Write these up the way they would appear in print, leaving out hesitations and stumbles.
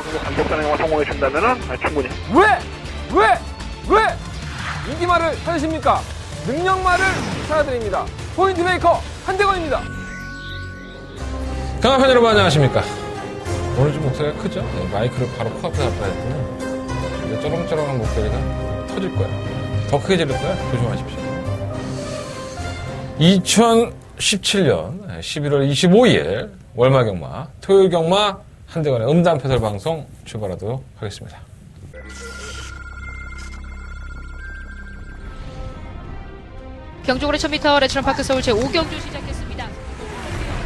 정도 강력한 행동을 성공해 준다면은 충분히. 왜 인기말을 찾으십니까? 능력말을 찾아드립니다. 포인트 메이커 한대건입니다. 강화편 여러분 안녕하십니까? 오늘 좀 목소리가 크죠? 네, 마이크를 바로 코앞에 갖다 했더니 쩌렁쩌렁한 목소리가 터질 거야. 더 크게 지를 거야. 조심하십시오. 2017년 11월 25일 월마 경마, 토요일 경마 한대건의 음담 패설 방송 출발하도록 하겠습니다. 경주고래 1000m 레츠런파크 서울 제5경주 시작했습니다.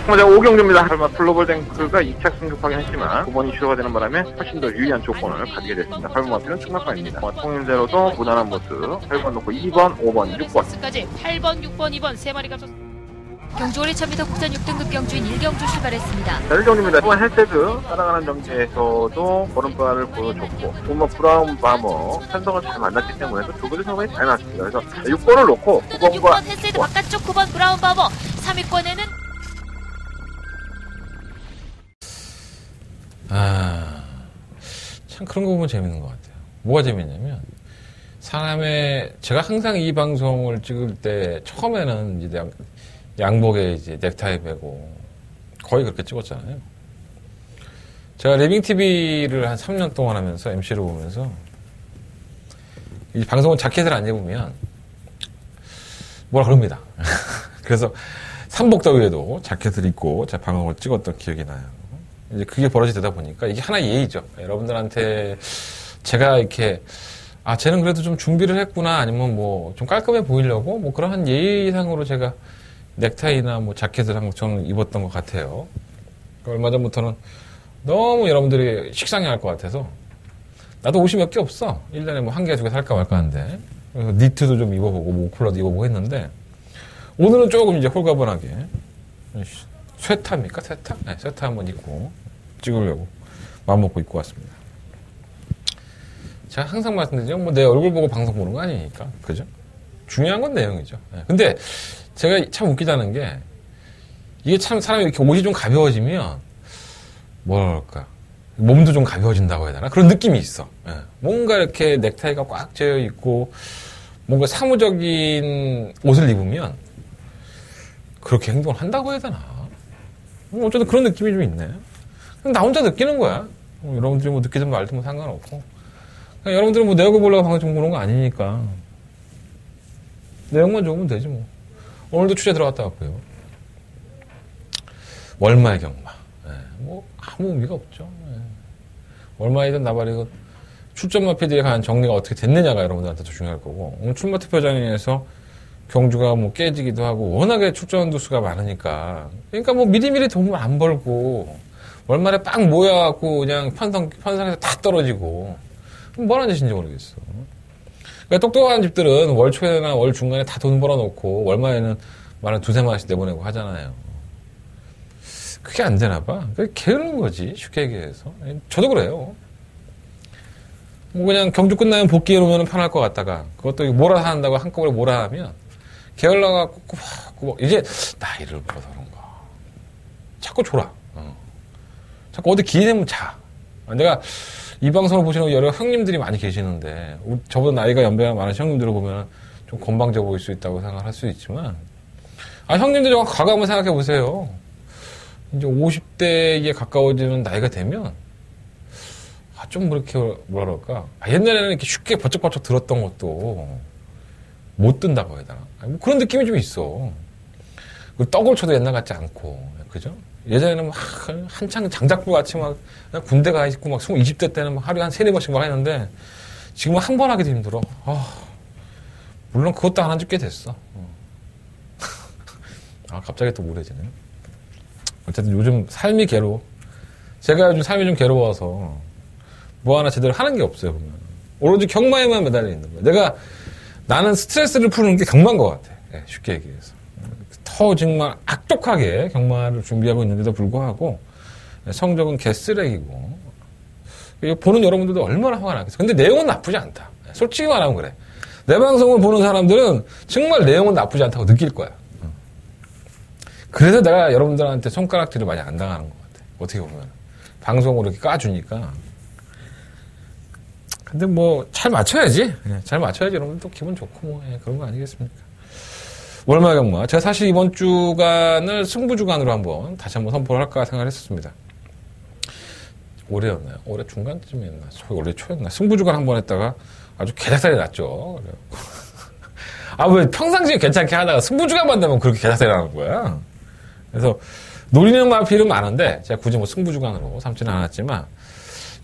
먼저 5경주입니다. 설마 플로벌 탱크가 2차 승급하긴 했지만 5번이 취소가 되는 바람에 훨씬 더 유리한 조건을 가지게 됐습니다. 8번 마피는 충격파입니다. 통일대로도 무난한 모습 8번 놓고 2번, 5번, 6번 까지 8번, 6번, 2번 3마리가 경주고래 1000m 국산 6등급 경주인 1경주 출발했습니다. 1경주입니다. 1번 헬세드 따라가는 경기에서도 걸음발을 보여줬고 5번 브라운 바머 편성을 잘 만났기 때문에 두 분의 성공이 잘 나왔습니다. 그래서 6번을 놓고 9번과 6번 헬세드 바깥쪽 9번 브라운 바머 3위권에는 참 그런 거 보면 재밌는 것 같아요. 뭐가 재밌냐면 제가 항상 이 방송을 찍을 때 처음에는 이제 양복에 이제 넥타이 매고 거의 그렇게 찍었잖아요. 제가 리빙TV를 한 3년 동안 하면서 MC를 보면서 이 방송은 자켓을 안 입으면 뭐라 그럽니다. 그래서 삼복더위에도 자켓을 입고 제 방송을 찍었던 기억이 나요. 이제 그게 벌어지다 보니까 이게 하나의 예의죠. 여러분들한테 제가 이렇게 쟤는 그래도 좀 준비를 했구나 아니면 뭐 좀 깔끔해 보이려고 뭐 그러한 예의상으로 제가 넥타이나 뭐 자켓을 항상 저는 입었던 것 같아요. 얼마 전부터는 너무 여러분들이 식상해할 것 같아서 나도 옷이 몇 개 없어. 1년에 뭐 한 개, 두 개 살까 말까 하는데 그래서 니트도 좀 입어보고 뭐 콜라도 입어보고 했는데 오늘은 조금 이제 홀가분하게 쇠타입니까? 쇠타? 네, 쇠타 한번 입고 찍으려고 마음먹고 입고 왔습니다. 제가 항상 말씀드리지만 뭐 내 얼굴 보고 방송 보는 거 아니니까 그죠? 중요한 건 내용이죠. 네. 근데 제가 참 웃기다는 게 이게 참 사람이 이렇게 옷이 좀 가벼워지면 뭐랄까 몸도 좀 가벼워진다고 해야 되나 그런 느낌이 있어. 네. 뭔가 이렇게 넥타이가 꽉 채여 있고 뭔가 사무적인 옷을 입으면 그렇게 행동을 한다고 해야 되나 어쨌든 그런 느낌이 좀 있네. 나 혼자 느끼는 거야. 여러분들이 뭐 느끼든 말든 뭐 상관없고 여러분들은 뭐 내 얼굴 보려고 방송 보는 거 아니니까 내용만 좋으면 되지 뭐. 오늘도 취재 들어갔다 왔고요. 월마의 경마. 뭐 아무 의미가 없죠. 월마이든 나발이든 출전마 PD에 관한 정리가 어떻게 됐느냐가 여러분들한테 더 중요할 거고 오늘 출마 투표장에서 경주가 뭐 깨지기도 하고 워낙에 출전 두수가 많으니까 그러니까 뭐 미리미리 돈을 안 벌고 월말에 빡 모여갖고 그냥 편성에서 다 떨어지고 뭐 하는 짓인지 모르겠어. 그러니까 똑똑한 집들은 월 초에나 월 중간에 다 돈 벌어놓고 월말에는 만 원 두세 마씩 내보내고 하잖아요. 그게 안 되나 봐. 게으른 거지 쉽게 얘기해서. 저도 그래요. 뭐 그냥 경주 끝나면 복귀해 놓으면 편할 것 같다가 그것도 몰아서 한다고 한꺼번에 몰아하면 게을러갖고 꾸벅꾸벅 이제 나이를 먹어서 그런가 자꾸 졸아. 자꾸 어디 기회 되면 자. 내가 이 방송을 보시는 여러 형님들이 많이 계시는데 저보다 나이가 연배가 많으신 형님들을 보면 좀 건방져 보일 수 있다고 생각할 수 있지만 형님들 과거 한번 생각해 보세요. 이제 50대에 가까워지는 나이가 되면 좀 그렇게 뭐라 그럴까 옛날에는 이렇게 쉽게 버쩍버쩍 들었던 것도 못 든다고 해야 되나 뭐 그런 느낌이 좀 있어. 떡을 쳐도 옛날 같지 않고 그죠? 예전에는 막 한창 장작불 같이 막 군대 가 있고 막 20대 때는 막 하루에 한 3-4번씩 막 했는데 지금은 한 번 하기도 힘들어. 물론 그것도 안 한 지 꽤 됐어. 갑자기 또 우울해지네. 어쨌든 요즘 삶이 괴로워. 제가 요즘 삶이 좀 괴로워서 뭐 하나 제대로 하는 게 없어요. 보면 오로지 경마에만 매달려 있는 거야. 나는 스트레스를 푸는 게 경마인 것 같아. 쉽게 얘기해서. 더 정말 악독하게 경마를 준비하고 있는데도 불구하고 성적은 개쓰레기고 보는 여러분들도 얼마나 화가 나겠어. 근데 내용은 나쁘지 않다. 솔직히 말하면 그래. 내 방송을 보는 사람들은 정말 내용은 나쁘지 않다고 느낄 거야. 그래서 내가 여러분들한테 손가락질을 많이 안 당하는 것 같아. 어떻게 보면. 방송으로 이렇게 까주니까 근데 뭐, 잘 맞춰야지. 예, 잘 맞춰야지. 여러분 또 기분 좋고 뭐, 예, 그런 거 아니겠습니까? 월말 경마. 제가 사실 이번 주간을 승부주간으로 다시 한번 선포를 할까 생각을 했었습니다. 올해였나요? 올해 중간쯤이었나? 올해 초였나? 승부주간 한번 했다가 아주 개작살이 났죠. 아, 왜 평상시에 괜찮게 하다가 승부주간만 되면 그렇게 개작살이 나는 거야? 그래서 노리는 마필은 많은데 제가 굳이 뭐 승부주간으로 삼지는 않았지만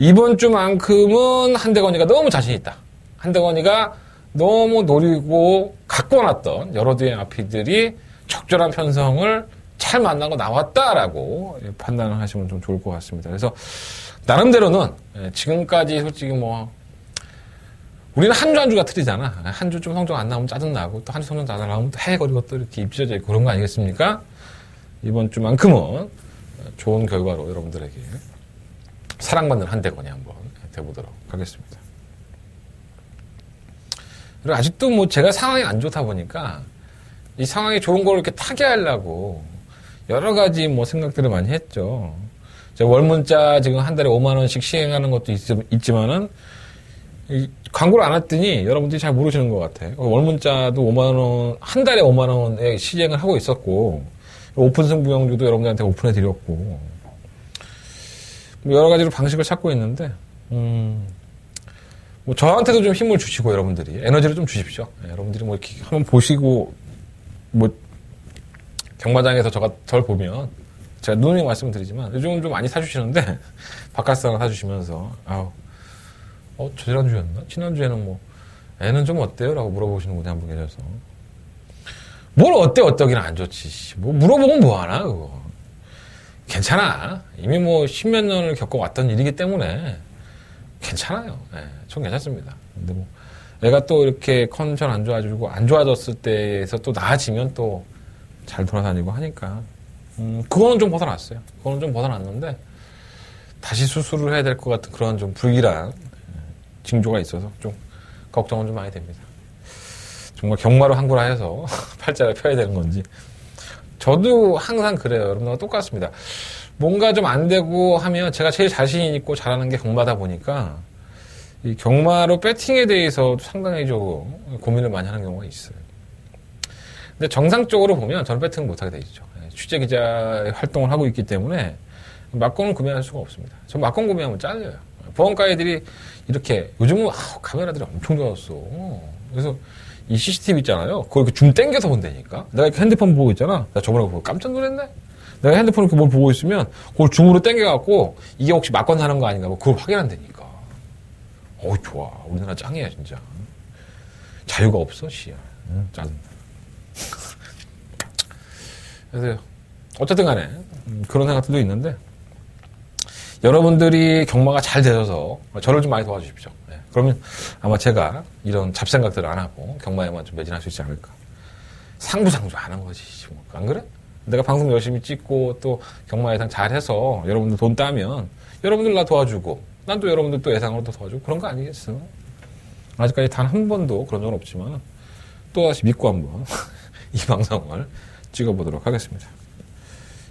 이번 주만큼은 한대건이가 너무 자신 있다. 한대건이가 너무 노리고 갖고 놨던 여러 대의 마필들이 적절한 편성을 잘 만나고 나왔다라고 판단을 하시면 좀 좋을 것 같습니다. 그래서 나름대로는 지금까지 솔직히 뭐 우리는 한 주 한 주가 틀리잖아. 한 주 좀 성적 안 나오면 짜증나고 또 한 주 성적 안 나오면 또 해거리고 또 이렇게 입혀져 있고 그런 거 아니겠습니까? 이번 주만큼은 좋은 결과로 여러분들에게 사랑받는 한대건이 한번 돼보도록 하겠습니다. 그리고 아직도 뭐 제가 상황이 안 좋다 보니까 이 상황이 좋은 걸 이렇게 타개하려고 여러 가지 뭐 생각들을 많이 했죠. 제가 월문자 지금 한 달에 5만 원씩 시행하는 것도 있지만은 광고를 안 했더니 여러분들이 잘 모르시는 것 같아요. 월문자도 5만 원, 한 달에 5만 원에 시행을 하고 있었고 오픈 승부용주도 여러분들한테 오픈해 드렸고 여러 가지로 방식을 찾고 있는데 뭐 저한테도 좀 힘을 주시고 여러분들이 에너지를 좀 주십시오. 여러분들이 뭐 이렇게 한번 보시고 뭐 경마장에서 저를 보면 제가 누누이 말씀드리지만 요즘은 좀 많이 사주시는데 바깥사랑 사주시면서 저 지난주였나? 지난주에는 뭐 애는 좀 어때요? 라고 물어보시는 분이 한 분 계셔서 뭘 어때기는 안 좋지. 뭐 물어보면 뭐하나 그거. 괜찮아. 이미 뭐 십몇 년을 겪어왔던 일이기 때문에 괜찮아요. 전 괜찮습니다. 근데 뭐 애가 또 이렇게 컨디션 안 좋아지고 안 좋아졌을 때에서 또 나아지면 또 잘 돌아다니고 하니까 그거는 좀 벗어났어요. 그거는 좀 벗어났는데 다시 수술을 해야 될 것 같은 그런 좀 불길한 징조가 있어서 좀 걱정은 좀 많이 됩니다. 정말 경마로 한구라 해서 팔자를 펴야 되는 건지 저도 항상 그래요. 여러분들과 똑같습니다. 뭔가 좀 안 되고 하면 제가 제일 자신 있고 잘하는 게 경마다 보니까 이 경마로 배팅에 대해서 상당히 좀 고민을 많이 하는 경우가 있어요. 근데 정상적으로 보면 저는 배팅을 못하게 돼 있죠. 취재기자 활동을 하고 있기 때문에 막공을 구매할 수가 없습니다. 저 막공 구매하면 잘려요. 보안과 애들이 이렇게 요즘은 카메라들이 엄청 좋았어. 그래서 이 CCTV 있잖아요. 그걸 이렇게 줌 땡겨서 본다니까. 내가 이렇게 핸드폰 보고 있잖아. 나 저번에 보고 깜짝 놀랐네. 내가 핸드폰을 이렇게 뭘 보고 있으면 그걸 줌으로 땡겨갖고 이게 혹시 막건 하는 거 아닌가 뭐 그걸 확인한다니까. 좋아. 우리나라 짱이야 진짜. 자유가 없어 씨야. 짜증나. 그래서 어쨌든 간에 그런 생각들도 있는데 여러분들이 경마가 잘 되셔서 저를 좀 많이 도와주십시오. 그러면 아마 제가 이런 잡생각들을 안 하고 경마에만 좀 매진할 수 있지 않을까. 상부상조 안 한 거지. 안 그래? 내가 방송 열심히 찍고 또 경마 예상 잘해서 여러분들 돈 따면 여러분들 나 도와주고 난 또 여러분들 또 예상으로 또 도와주고 그런 거 아니겠어? 아직까지 단 한 번도 그런 적은 없지만 또다시 믿고 한번 이 방송을 찍어보도록 하겠습니다.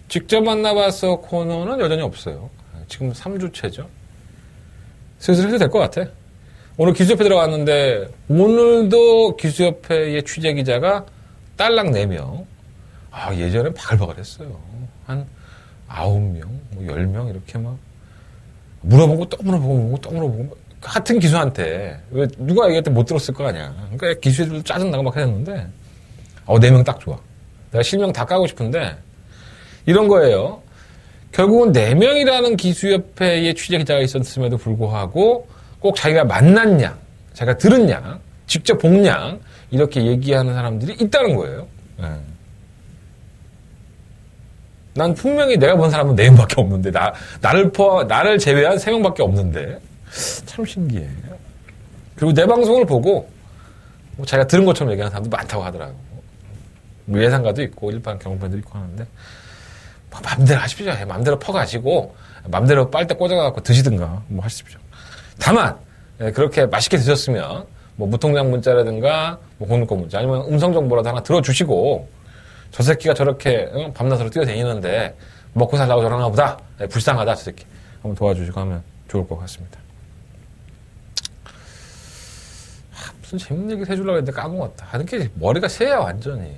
직접 만나봐서 코너는 여전히 없어요. 지금 3주째죠. 슬슬 해도 될 것 같아. 오늘 기수협회 들어갔는데 오늘도 기수협회의 취재기자가 딸랑 4명. 예전엔 바글바글 했어요. 한 9명, 뭐 10명 이렇게 막 물어보고 또 물어보고 또 물어보고 같은 기수한테 왜 누가 얘기할 때 못 들었을 거 아니야. 그러니까 기수들도 짜증나고 막 했는데 4명 딱 좋아. 내가 실명 다 까고 싶은데 이런 거예요. 결국은 4명이라는 기수협회의 취재기자가 있었음에도 불구하고 꼭 자기가 만난 양, 자기가 들은 양, 직접 본 양 이렇게 얘기하는 사람들이 있다는 거예요. 난 분명히 내가 본 사람은 4명밖에 없는데 나를 제외한 3명밖에 없는데 참 신기해. 그리고 내 방송을 보고 뭐 자기가 들은 것처럼 얘기하는 사람도 많다고 하더라고. 뭐 예상가도 있고 일반 경험팬도 있고 하는데 뭐 맘대로 하십시오. 맘대로 퍼가지고 맘대로 빨대 꽂아갖고 드시든가 뭐 하십시오. 다만 그렇게 맛있게 드셨으면 뭐 무통장 문자라든가 뭐 공유권 문자 아니면 음성 정보라도 하나 들어주시고 저 새끼가 저렇게 밤낮으로 뛰어다니는데 먹고 살라고 저러나 보다. 불쌍하다 저 새끼. 한번 도와주시고 하면 좋을 것 같습니다. 무슨 재밌는 얘기 해주려고 했는데 까먹었다. 하는 게 머리가 새야, 완전히.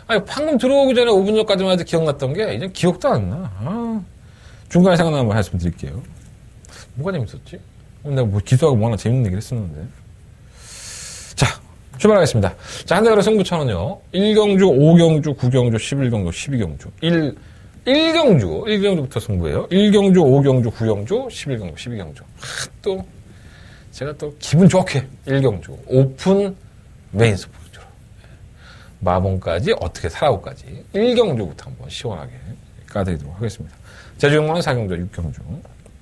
아니, 방금 들어오기 전에 5분 전까지만 해도 기억났던 게, 이제 기억도 안 나. 아, 중간에 생각나는 말 말씀 드릴게요. 뭐가 재밌었지? 내가 뭐 기수하고 뭐 하나 재밌는 얘기를 했었는데. 자, 출발하겠습니다. 자, 한대가리 승부처는요, 1경주, 5경주, 9경주, 11경주, 12경주. 1경주부터 승부예요. 1경주, 5경주, 9경주, 11경주, 12경주. 또, 제가 또 기분 좋게 1경주. 오픈 메인 스포츠로. 마봉까지 어떻게 살아오까지 1경주부터 한번 시원하게 까드리도록 하겠습니다. 제주용마는 4경주, 6경주.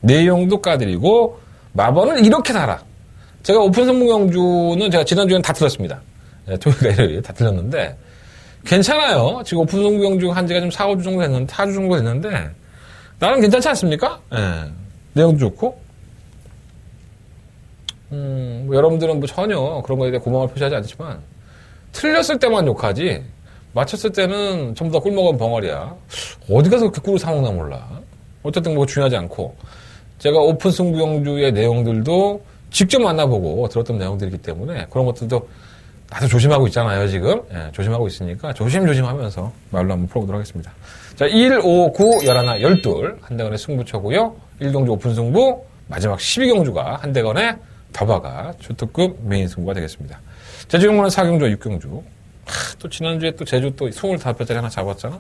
내용도 까드리고, 마법은 이렇게 살아. 제가 오픈 승부경주는 제가 지난주에는 다 틀렸습니다. 토요일과 일요일 다 틀렸는데, 괜찮아요. 지금 오픈 승부경주 한 지가 좀 4, 5주 정도 됐는데, 4주 정도 됐는데, 나름 괜찮지 않습니까? 예. 내용도 좋고. 뭐 여러분들은 뭐 전혀 그런 거에 대해 고마움을 표시하지 않지만, 틀렸을 때만 욕하지, 맞췄을 때는 전부 다 꿀먹은 벙어리야. 어디 가서 그렇게 꿀을 사먹나 몰라. 어쨌든 뭐 중요하지 않고, 제가 오픈 승부경주의 내용들도 직접 만나보고 들었던 내용들이기 때문에 그런 것들도 나도 조심하고 있잖아요, 지금. 예, 조심하고 있으니까 조심하면서 말로 한번 풀어보도록 하겠습니다. 자, 1, 5, 9, 11, 12. 한대건의 승부처고요. 1경주 오픈 승부, 마지막 12경주가 한대건의 더바가 초특급 메인 승부가 되겠습니다. 제주용마는 4경주와 6경주. 또 지난주에 또 제주 또 25배짜리 하나 잡았잖아?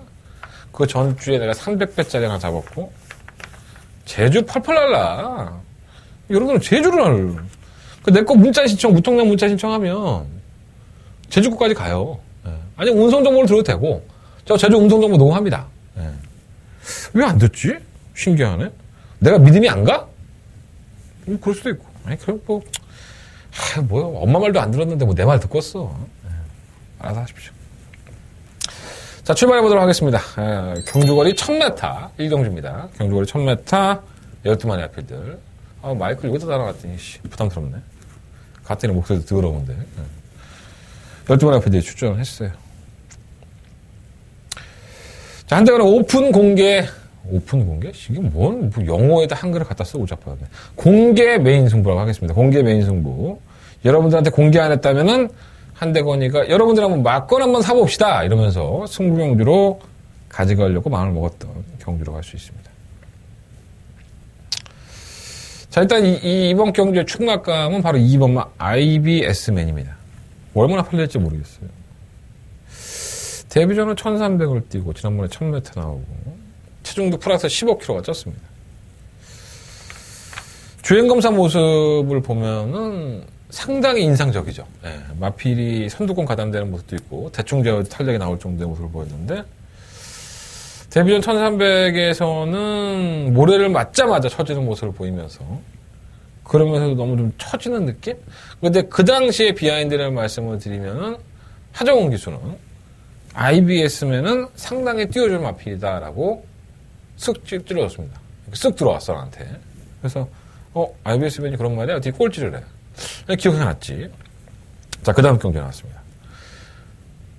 그 전주에 내가 300배짜리 하나 잡았고, 제주 펄펄 날라. 여러분들은 제주를 내 거 문자 신청, 무통장 문자 신청하면 제주국까지 가요. 예. 아니, 운송정보를 들어도 되고, 저 제주 운송정보 녹음합니다. 예. 왜 안 됐지? 신기하네. 내가 믿음이 안 가? 그럴 수도 있고. 아니, 그럼 뭐, 뭐야. 엄마 말도 안 들었는데 뭐 내 말 듣고 었어. 예. 알아서 하십시오. 자, 출발해보도록 하겠습니다. 경주거리 1000m, 1경주입니다. 경주거리 1000m, 12마리 앞필들. 마이크를 여기다 달아놨더니, 부담스럽네. 갔더니 목소리도 더러운데. 12마리 앞필들이 출전을 했어요. 자, 한대가리 오픈 공개, 이게 뭐 영어에다 한글을 갖다 쓰고 잡아야 돼. 공개 메인 승부라고 하겠습니다. 공개 메인 승부. 여러분들한테 공개 안 했다면은, 한대건이가 여러분들 한번 막건 한번 사봅시다 이러면서 승부경주로 가져가려고 마음을 먹었던 경주로 갈 수 있습니다. 자, 일단 이번 경주의 축막감은 바로 2번마 IBS맨입니다. 얼마나 팔릴지 모르겠어요. 데뷔전은 1300을 뛰고 지난번에 1000m 나오고 체중도 플러스 15kg가 쪘습니다. 주행검사 모습을 보면은 상당히 인상적이죠. 예, 마필이 선두권 가담되는 모습도 있고 대충 제어도 탄력이 나올 정도의 모습을 보였는데 데뷔전 1300에서는 모래를 맞자마자 처지는 모습을 보이면서 그러면서도 너무 좀 처지는 느낌? 근데 그 당시에 비하인드를 말씀을 드리면은 하정훈 기수는 IBS면은 상당히 띄워줄 마필이다라고 쓱 찔러줬습니다. 쓱 들어왔어 나한테. 그래서 IBS맨이 그런 말이야? 어떻게 꼴찌를 해? 기억이 났지. 자, 그 다음 경기 나왔습니다.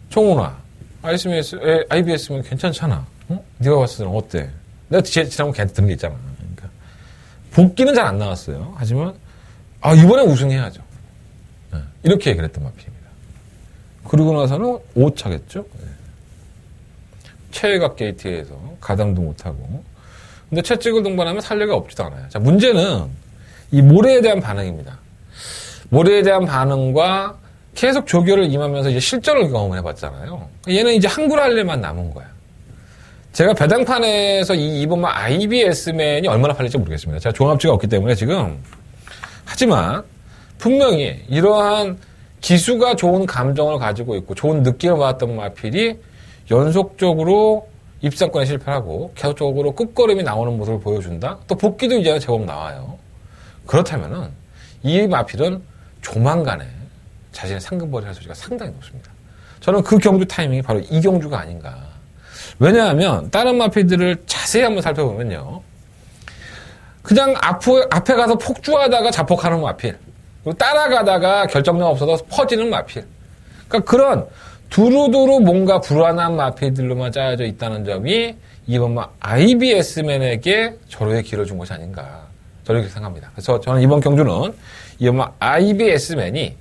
총훈아, IBS면 괜찮잖아. 응? 네가 봤을 때는 어때? 내가 지난번 걔한테 들은 게 있잖아. 그러니까 복귀는 잘 안 나왔어요. 하지만 이번에 우승해야죠. 네. 이렇게 얘기를 했던 마필입니다. 그러고 나서는 5차겠죠. 네. 최외곽 게이트에서 가담도 못하고. 근데 채찍을 동반하면 살려가 없지도 않아요. 자, 문제는 이 모래에 대한 반응입니다. 모래에 대한 반응과 계속 조교를 임하면서 이제 실전을 경험을 해봤잖아요. 얘는 이제 한글 할래만 남은 거야. 제가 배당판에서 이번만 IBS맨이 얼마나 팔릴지 모르겠습니다. 제가 종합치가 없기 때문에 지금. 하지만 분명히 이러한 기수가 좋은 감정을 가지고 있고 좋은 느낌을 받았던 마필이 연속적으로 입상권에 실패하고 계속적으로 끝걸음이 나오는 모습을 보여준다. 또 복귀도 이제는 제법 나와요. 그렇다면은 이 마필은 조만간에 자신의 상금벌이 할 소지가 상당히 높습니다. 저는 그 경주 타이밍이 바로 이 경주가 아닌가. 왜냐하면 다른 마필들을 자세히 한번 살펴보면요. 그냥 앞에 가서 폭주하다가 자폭하는 마필. 그리고 따라가다가 결정력 없어서 퍼지는 마필. 그러니까 그런 두루두루 뭔가 불안한 마필들로만 짜여져 있다는 점이 이번 IBS맨에게 절호의 길을 준 것이 아닌가. 저는 그렇게 생각합니다. 그래서 저는 이번 경주는 이번 IBS맨이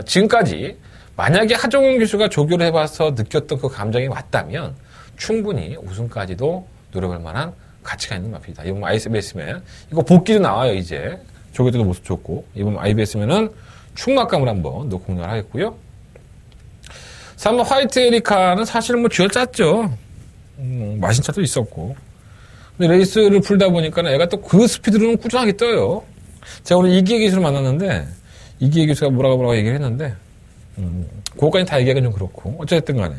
지금까지 만약에 하정우 기수가 조교를 해봐서 느꼈던 그 감정이 왔다면 충분히 우승까지도 노려볼 만한 가치가 있는 마필이다. 이번 IBS맨 이거 복귀도 나와요. 이제 조교 때도 모습 좋고 이번 IBS맨은 충막감을 한번 또 공략을 하겠고요. 3번 화이트 에리카는 사실 뭐 쥐어 짰죠. 마신 차도 있었고. 근데 레이스를 풀다 보니까 애가 또 그 스피드로는 꾸준하게 떠요. 제가 오늘 이기의 기수를 만났는데 이기의 기수가 뭐라고 얘기를 했는데 그거까지 다 얘기하기는 좀 그렇고 어쨌든 간에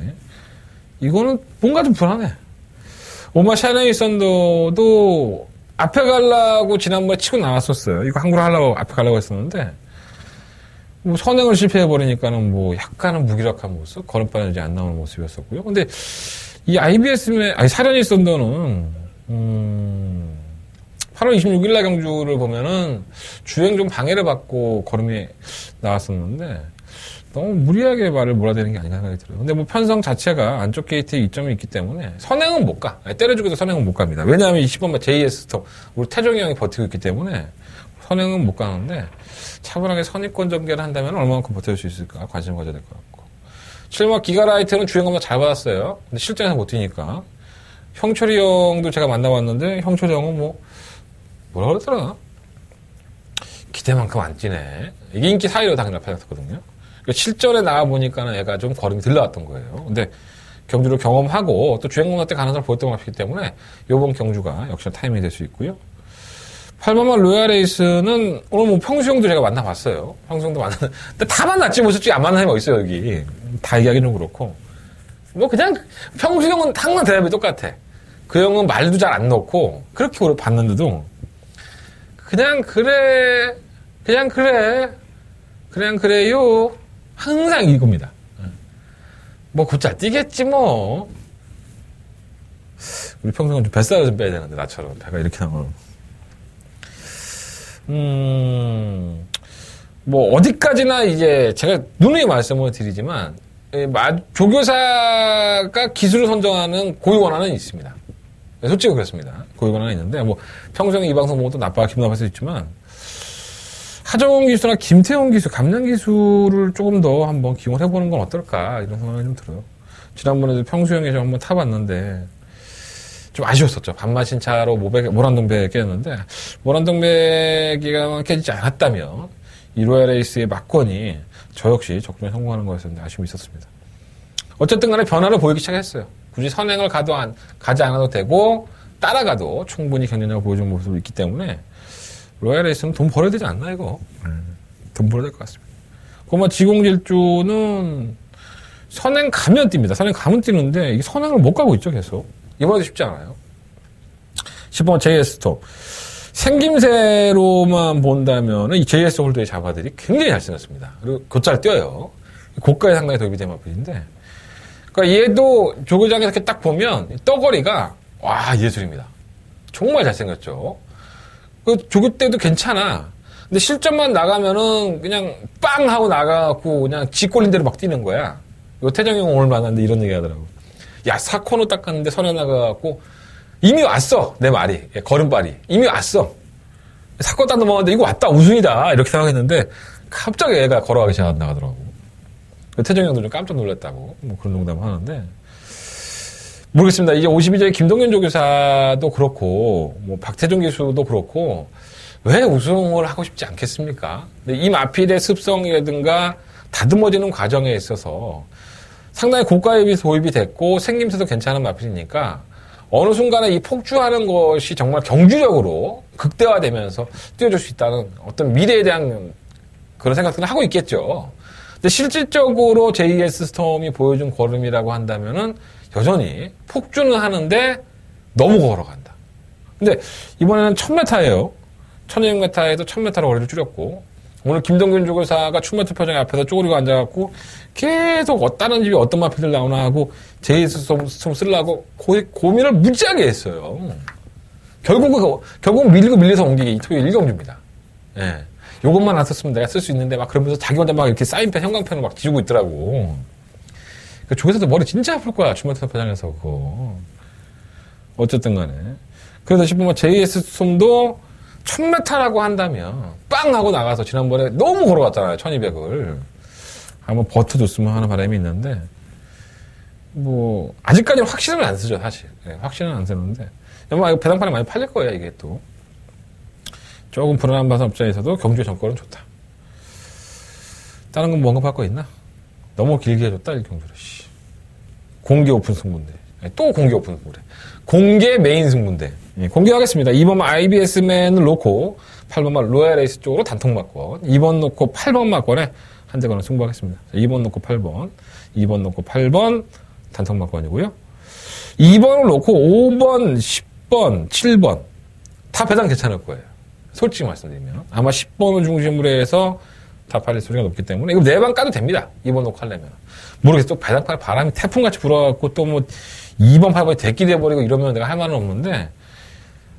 이거는 뭔가 좀 불안해. 오마 샤네이 썬더도 앞에 가려고 지난번에 치고 나왔었어요. 이거 한국으로 하려고 앞에 가려고 했었는데 뭐 선행을 실패해버리니까는 뭐 약간은 무기력한 모습, 걸음바는 이제 안 나오는 모습이었었고요. 근데 이 IBS의, 샤네이 썬더는 8월 26일 날 경주를 보면은 주행 좀 방해를 받고 걸음이 나왔었는데 너무 무리하게 말을 몰아대는 게 아닌가 생각이 들어요. 근데 뭐 편성 자체가 안쪽 게이트에 이점이 있기 때문에 선행은 못 가. 때려주고도 선행은 못 갑니다. 왜냐하면 이 10번만 JS 스톱 우리 태종이 형이 버티고 있기 때문에 선행은 못 가는데 차분하게 선입권 전개를 한다면 얼마만큼 버텨줄 수 있을까 관심 가져야 될 것 같고 7번 기가라이트는 주행 검사 잘 받았어요. 근데 실전에서 못 뛰니까 형철이 형도 제가 만나봤는데 형철이 형은 뭐라 그러더라? 기대만큼 안 뛰네. 이게 인기 4위로 당일 나타났거든요. 실전에 나와보니까는 애가 좀 걸음이 덜 나왔던 거예요. 근데 경주를 경험하고 또 주행검사 때 가능성을 보였던 것 같기 때문에 이번 경주가 역시나 타이밍이 될 수 있고요. 8번만 로얄에이스는 오늘 뭐 평수형도 제가 만나봤어요. 평수형도 만났는데 다 만났지 뭐 솔직히 안 만나는 애 어딨어요 여기. 다 얘기하기는 좀 그렇고 뭐 그냥 평수형은 항상 대답이 똑같아. 그 형은 말도 잘 안 넣고 그렇게 오래 봤는데도 그냥 그래요. 항상 이겁니다. 뭐 곧잘 뛰겠지 뭐. 우리 평소는 좀 뱃살을 좀 빼야 되는데 나처럼 배가 이렇게 나오면. 뭐 어디까지나 이제 제가 누누이 말씀을 드리지만 조교사가 기술을 선정하는 고유 권한은 있습니다. 솔직히 그렇습니다. 고유 권한은 있는데 뭐 평소에 이 방송 보고 또 나빠가 기분 나쁠 수 있지만 하정우 기수나 김태훈 기수, 감량 기수를 조금 더 한번 기용을 해보는 건 어떨까 이런 생각이 좀 들어요. 지난번에도 평수형에서 한번 타봤는데 좀 아쉬웠었죠. 반마신 차로 모란동배 깼는데 모란동배기가 깨지지 않았다면 이 로얄 레이스의 막권이 저 역시 적중에 성공하는 거였었는데 아쉬움이 있었습니다. 어쨌든 간에 변화를 보이기 시작했어요. 굳이 선행을 가지 않아도 되고 따라가도 충분히 경쟁력을 보여주는 모습이 있기 때문에 로얄 레이스는 돈 벌어야 되지 않나 이거. 돈 벌어야 될 것 같습니다. 그만 지공질주는 선행 가면 뜁니다. 선행 가면 뛰는데 이게 선행을 못 가고 있죠 계속. 이번에도 쉽지 않아요. 10번 JS 스톱. 생김새로만 본다면 이 JS 홀더의 자바들이 굉장히 잘생겼습니다. 그리고 곧잘 뛰어요. 고가에 상당히 도입이 된 마필인데 그러니까 얘도 조교장에서 이렇게 딱 보면 떠거리가 와 예술입니다. 정말 잘생겼죠. 그 조교 때도 괜찮아. 근데 실전만 나가면은 그냥 빵 하고 나가갖고 그냥 지 꼴린 대로 막 뛰는 거야. 요 태정이 형 오늘 만났는데 이런 얘기 하더라고. 야, 4코너 닦았는데 선에 나가갖고 이미 왔어. 내 말이. 걸음발이. 이미 왔어. 4코너 딱 넘어갔는데 이거 왔다. 우승이다. 이렇게 생각했는데 갑자기 애가 걸어가기 시작한다고 하더라고. 태정이 형도 좀 깜짝 놀랐다고. 뭐 그런 농담을 하는데. 모르겠습니다. 이제 52조의 김동현 조교사도 그렇고, 뭐, 박태종 기수도 그렇고, 왜 우승을 하고 싶지 않겠습니까? 근데 이 마필의 습성이라든가 다듬어지는 과정에 있어서 상당히 고가에 비해서 도입이 됐고, 생김새도 괜찮은 마필이니까, 어느 순간에 이 폭주하는 것이 정말 경주적으로 극대화되면서 뛰어줄 수 있다는 어떤 미래에 대한 그런 생각들을 하고 있겠죠. 근데 실질적으로 JS 스톰이 보여준 걸음이라고 한다면은, 여전히 폭주는 하는데 너무 걸어간다. 근데 이번에는 1000m예요. 1200m에도 1000m로 거리를 줄였고 오늘 김동균 조교사가 1000m 표정에 앞에서 쪼그리고 앉아갖고 계속 다른 집이 어떤 마필들 나오나 하고 JS 스톰 쓰려고 고민을 무지하게 했어요. 결국 밀려서 온 게 토요일 1경주입니다. 예. 요것만 안 썼으면 내가 쓸 수 있는데 막 그러면서 자기 혼자 막 이렇게 사인펜, 형광펜을 막 뒤지고 있더라고. 조교사도 머리 진짜 아플 거야. 주말부터 포장해서 그거. 어쨌든 간에. 그래서 싶으면 JS 스톰도 1000m라고 한다면 빵 하고 나가서 지난번에 너무 걸어갔잖아요. 1200을. 한번 버텨줬으면 하는 바람이 있는데, 뭐, 아직까지는 확신은 안 쓰죠, 사실. 네, 확신은 안 쓰는데. 아마 배당판이 많이 팔릴 거예요, 이게 또. 조금 불안한 바산 업자에서도 경주의 정권은 좋다. 다른 건 뭐 언급할 거 있나? 너무 길게 해줬다, 이 경주를, 씨. 공개 오픈 승부인데. 또 공개 오픈 승부래. 공개 메인 승부인데. 예, 공개하겠습니다. 2번 IBS맨을 놓고 8번 로얄 에이스 쪽으로 단통 막권. 2번 놓고 8번 막권에 한 대 거는 승부하겠습니다. 2번 놓고 8번. 2번 놓고 8번 단통 막권이고요. 2번을 놓고 5번, 10번, 7번. 다 배당 괜찮을 거예요. 솔직히 말씀드리면. 아마 10번을 중심으로 해서 다 팔릴 소리가 높기 때문에. 이거 4방 까도 됩니다. 2번 놓고 하려면. 모르겠어. 또 배당판 바람이 태풍같이 불어갖고 또 뭐 2번, 8번이 대기 돼버리고 이러면 내가 할 말은 없는데.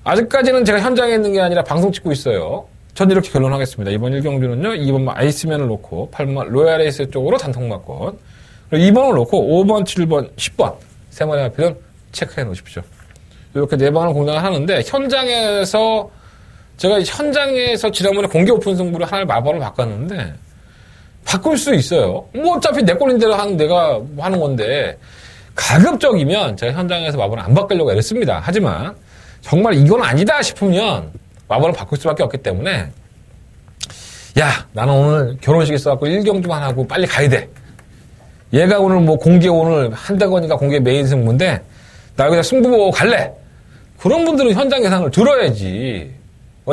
아직까지는 제가 현장에 있는 게 아니라 방송 찍고 있어요. 전 이렇게 결론하겠습니다. 이번 1경주는요. 2번 아이스맨을 놓고 8번 로얄 에이스 쪽으로 단통 막권. 그리고 2번을 놓고 5번, 7번, 10번. 3마리 합필은 체크해 놓으십시오. 이렇게 4방을 공략을 하는데 현장에서 제가 현장에서 지난번에 공개 오픈 승부를 하나를 마법을 바꿨는데 바꿀 수 있어요. 뭐 어차피 내 꼴인 대로 하는 내가 하는 건데 가급적이면 제가 현장에서 마법을 안 바꾸려고 애를 씁니다. 하지만 정말 이건 아니다 싶으면 마법을 바꿀 수밖에 없기 때문에 야 나는 오늘 결혼식 있어갖고 1경주만 하고 빨리 가야 돼. 얘가 오늘 뭐 공개 오늘 한다거니까 공개 메인 승부인데 나 여기다 승부 보고 갈래. 그런 분들은 현장 예상을 들어야지.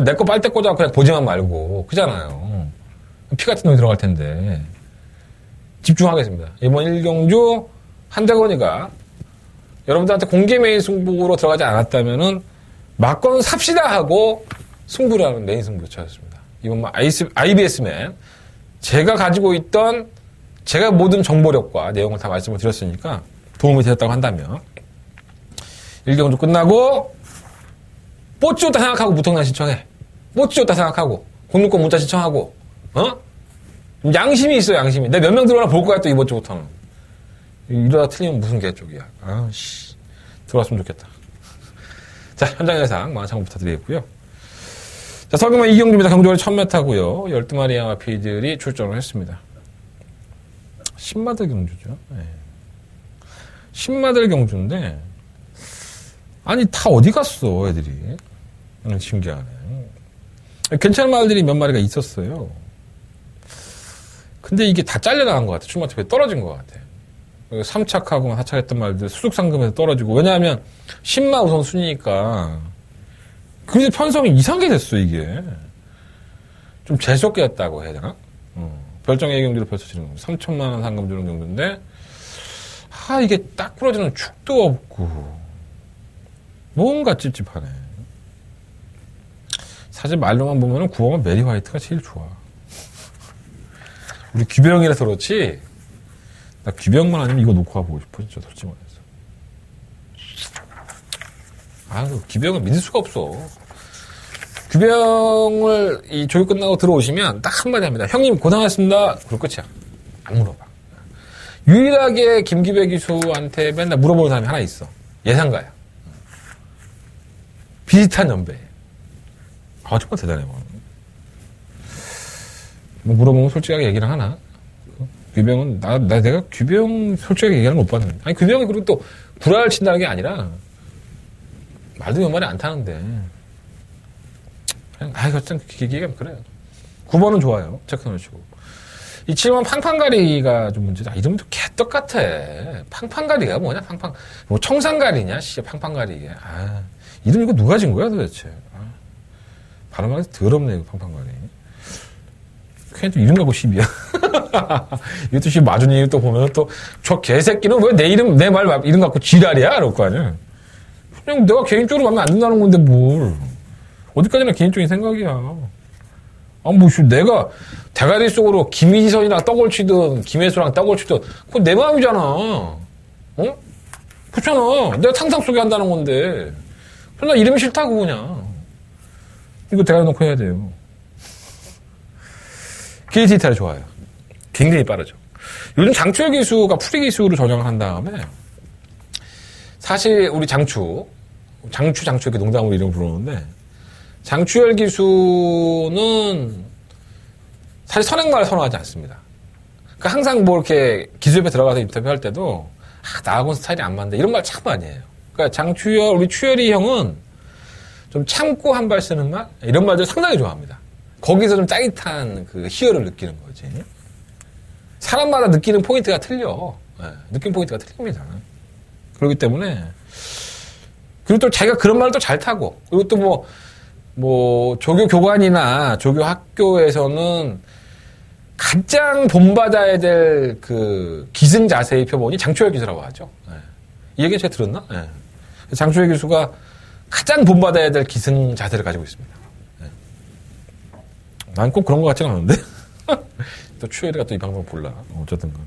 내 거 빨대 꽂아 그냥 보지만 말고 그잖아요. 피 같은 놈이 들어갈 텐데 집중하겠습니다. 이번 1경주 한대건이가 여러분들한테 공개 메인 승부로 들어가지 않았다면은 막건 삽시다 하고 승부를 하는 메인 승부를 찾았습니다. 이번 IBS맨 제가 가지고 있던 제가 모든 정보력과 내용을 다 말씀을 드렸으니까 도움이 되었다고 한다면 1경주 끝나고 뽀찌 좋다 생각하고 무통난 신청해. 뽀찌 좋다 생각하고 공유권 문자 신청하고 양심이 있어 양심이. 내가 몇 명 들어가나 볼 거야 또 이번 주부터는. 이러다 틀리면 무슨 개쪽이야. 아씨 들어왔으면 좋겠다. 자 현장 예상 많은 참고 부탁드리겠고요. 자 설금만 2경주입니다. 경주월이 1000m고요. 12마리 양아피들이 출전을 했습니다. 신마들 경주죠. 네. 신마들 경주인데 아니 다 어디 갔어 애들이. 신기하네. 괜찮은 말들이 몇 마리가 있었어요. 근데 이게 다 잘려나간 것 같아. 출마투표에 떨어진 것 같아. 3착하고 4착 했던 말들 수득상금에서 떨어지고. 왜냐하면 신마 우선 순위니까. 그래서 편성이 이상하게 됐어 이게. 좀 재수없게 했다고 해야 되나? 별정의 경주로 펼쳐지는 겁니다. 3천만 원 상금 주는 경주인데 이게 딱 부러지는 축도 없고 뭔가 찝찝하네. 사실 말로만 보면은 9번은 메리 화이트가 제일 좋아. 우리 귀병이라서 그렇지. 나 귀병만 아니면 이거 놓고 가보고 싶어 진짜 솔직히 말해서. 귀병을 믿을 수가 없어. 귀병을 이 조교 끝나고 들어오시면 딱 한마디 합니다. 형님 고생하셨습니다. 그리고 끝이야. 안 물어봐. 유일하게 김기배 기수한테 맨날 물어보는 사람이 하나 있어. 예상가야. 비슷한 연배. 정말 대단해. 뭐 물어보면 솔직하게 얘기를 하나? 귀병은, 내가 귀병 솔직하게 얘기하는 거 못 봤는데. 아니, 귀병이 그리고 또 구라를 친다는 게 아니라, 말도 몇 마리 안 타는데. 그냥, 어쨌든 얘기하면 그래요. 9번은 좋아요. 체크 넣으시고. 이 7번 팡팡가리가 좀 문제다. 이름도 개떡 같아. 팡팡가리가 뭐냐, 뭐 청산가리냐, 팡팡가리 이게. 이름 이거 누가 진 거야 도대체. 발음하기 더럽네 이거 팡팡가리. 괜히 또 이름 갖고 시비야. 이것도 시 마준이 또 보면 또 저 개새끼는 왜 내 이름 내 말 이름 갖고 지랄이야 그럴 거 아니야. 그냥 내가 개인적으로 마음에 안 든다는 건데 뭘. 어디까지나 개인적인 생각이야. 내가 대가리 속으로 김희선이랑 떡을 치든 김혜수랑 떡을 치든 그건 내 마음이잖아. 그렇잖아. 내가 상상 속에 한다는 건데. 나 이름이 싫다고 그냥. 이거 대가리 놓고 해야 돼요. 길티 이탈 좋아요. 굉장히 빠르죠. 요즘 장추열 기수가 프리 기수로 전향을 한 다음에 사실 우리 장추 이렇게 농담으로 이름 부르는데 장추열 기수는 사실 선행마를 선호하지 않습니다. 그러니까 항상 뭐 이렇게 기수협에 들어가서 인터뷰할 때도 나하고는 스타일이 안 맞는데 이런 말 참 많이 해요. 그러니까 장추열, 우리 추열이 형은 좀 참고 한 발 쓰는 말? 이런 말들 상당히 좋아합니다. 거기서 좀 짜릿한 그 희열을 느끼는 거지. 사람마다 느끼는 포인트가 틀려. 느끼는 포인트가 틀립니다. 그렇기 때문에 그리고 또 자기가 그런 말을 또 잘 타고 그리고 또 뭐 조교 교관이나 조교 학교에서는 가장 본받아야 될 그 기승 자세의 표본이 장추열 교수라고 하죠. 이 얘기 제가 들었나? 장추열 교수가 가장 본받아야 될 기승 자세를 가지고 있습니다. 난 꼭 그런 것 같지는 않은데. 또 추열이가 또 이 방송 몰라. 어쨌든 간에.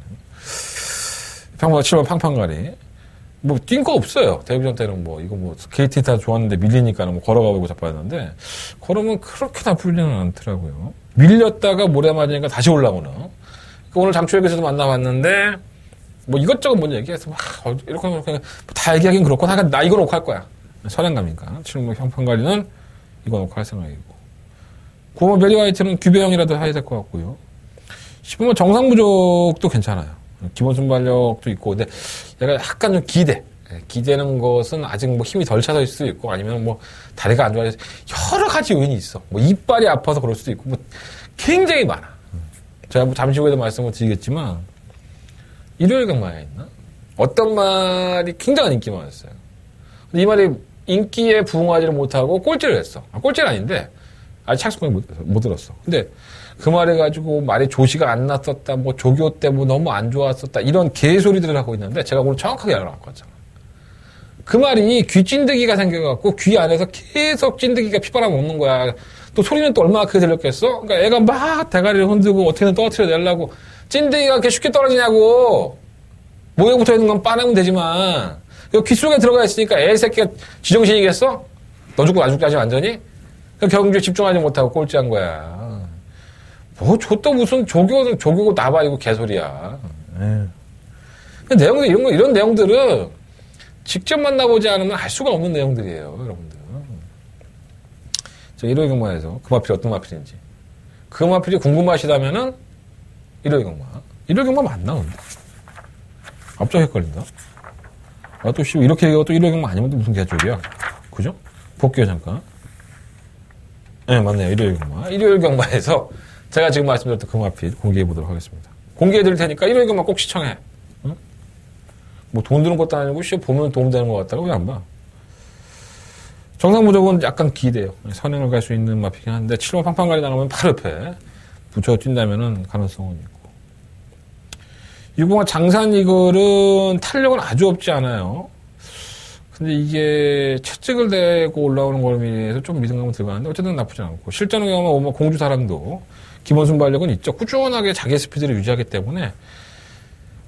평범한 7번 팡팡가리. 뭐, 뛴 거 없어요. 데뷔전 때는 이거 KT 다 좋았는데 밀리니까는 걸어가고 자빠졌는데, 걸으면 그렇게 나쁘지는 않더라고요. 밀렸다가 모래 맞으니까 다시 올라오는. 오늘 장추혁에서도 만나봤는데, 이것저것 먼저 얘기해서, 이렇게 다 얘기하긴 그렇고, 나 이거 놓고 할 거야. 선행감이니까. 7번 팡팡가리는 이거 놓고 할 생각이고. 9번 베리화이트는 규배형이라도 해야 될 것 같고요. 10번 정상부족도 괜찮아요. 기본 순발력도 있고, 근데 얘가 약간 좀 기대는 것은 아직 힘이 덜 차서 있을 수도 있고, 아니면 다리가 안 좋아서 여러 가지 요인이 있어. 이빨이 아파서 그럴 수도 있고, 굉장히 많아. 제가 잠시 후에도 말씀을 드리겠지만, 일요일 경마에 있나? 어떤 말이 굉장한 인기 많았어요. 근데 이 말이 인기에 부응하지를 못하고 꼴찌를 했어. 꼴찌는 아닌데, 아직 착수까지 못 들었어. 근데 그 말해가지고 말이 조시가 안 났었다, 조교 때 너무 안 좋았었다, 이런 개소리들을 하고 있는데 제가 오늘 정확하게 알아갖고 왔잖아. 그 말이 귀 찐득이가 생겨갖고 귀 안에서 계속 찐득이가 피바람 먹는 거야. 또 소리는 또 얼마나 크게 들렸겠어? 그러니까 애가 막 대가리를 흔들고 어떻게든 떨어뜨려 내려고. 찐득이가 그렇게 쉽게 떨어지냐고. 모형 붙어 있는 건 빠내면 되지만. 귀 속에 들어가 있으니까 애 새끼가 지정신이겠어? 너 죽고 나 죽고 하지 완전히? 경주에 집중하지 못하고 꼴찌한 거야. 저 무슨 조교고 나봐, 이거 개소리야. 내용들, 이런 내용들은 직접 만나보지 않으면 알 수가 없는 내용들이에요, 여러분들. 저 일요일 경마에서 그 마필이 어떤 마필인지. 그 마필이 궁금하시다면은 일요일 경마. 일요일 경마 맞나, 근데? 앞쪽 헷갈린다. 이렇게 얘기하고 또 일요일 경마 아니면 또 무슨 개쪽이야. 그죠? 볼게요, 잠깐. 네, 맞네요. 일요일 경마. 일요일 경마에서 제가 지금 말씀드렸던 그 마필 공개해 보도록 하겠습니다. 공개해 드릴 테니까 일요일 경마 꼭 시청해. 응? 돈 드는 것도 아니고, 보면 도움되는 것 같다고 왜 안 봐? 정상부족은 약간 기대요. 선행을 갈 수 있는 마필이긴 한데, 7번 팡팡가리 나가면 바로 옆에 붙여 뛴다면은 가능성은 있고. 6번가 장산이글은 탄력은 아주 없지 않아요. 근데 이게 채찍을 대고 올라오는 걸음에서 좀 미승감은 들어가는데 어쨌든 나쁘지 않고 실전의 경우는 공주 사랑도 기본 순발력은 있죠. 꾸준하게 자기 스피드를 유지하기 때문에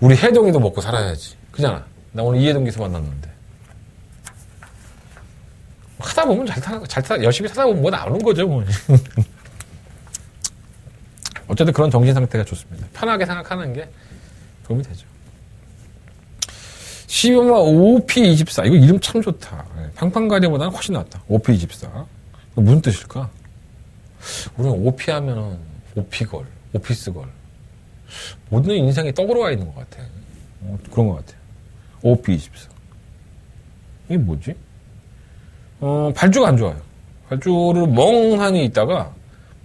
우리 해동이도 먹고 살아야지. 그잖아. 나 오늘 이해동 기수 만났는데 하다 보면 열심히 하다 보면 나오는 거죠. 어쨌든 그런 정신 상태가 좋습니다. 편하게 생각하는 게 도움이 되죠. 12번마 OP24. 이거 이름 참 좋다. 팡팡가리보다는 훨씬 낫다. OP24. 무슨 뜻일까? 우리는 OP 하면은 오피걸, 오피스걸. 모든 인생이 떡으로 와 있는 것 같아. 그런 것 같아. OP24. 이게 뭐지? 발주가 안 좋아요. 발주를 멍하니 있다가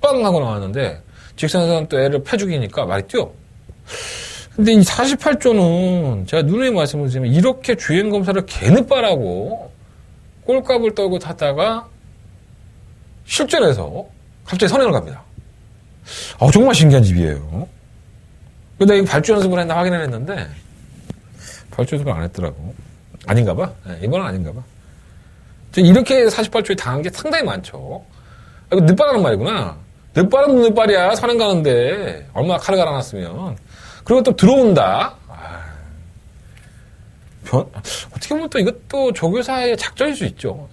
빵 하고 나왔는데 직선에서는 또 애를 패죽이니까 말이 뛰어. 근데 이 48조는 제가 누누이 말씀을 드리면 이렇게 주행 검사를 개늦바라고 꼴값을 떨고 탔다가 실전에서 갑자기 선행을 갑니다. 정말 신기한 집이에요. 근데 이거 발주 연습을 했나 확인을 했는데 발주 연습을 안 했더라고. 아닌가 봐. 이번은 아닌가 봐. 이렇게 48조에 당한 게 상당히 많죠. 이거 늦바라는 말이구나. 늦바라는 늦발이야. 선행 가는데 얼마나 칼을 갈아놨으면. 그리고 또 들어온다. 어떻게 보면 또 이것도 조교사의 작전일 수 있죠.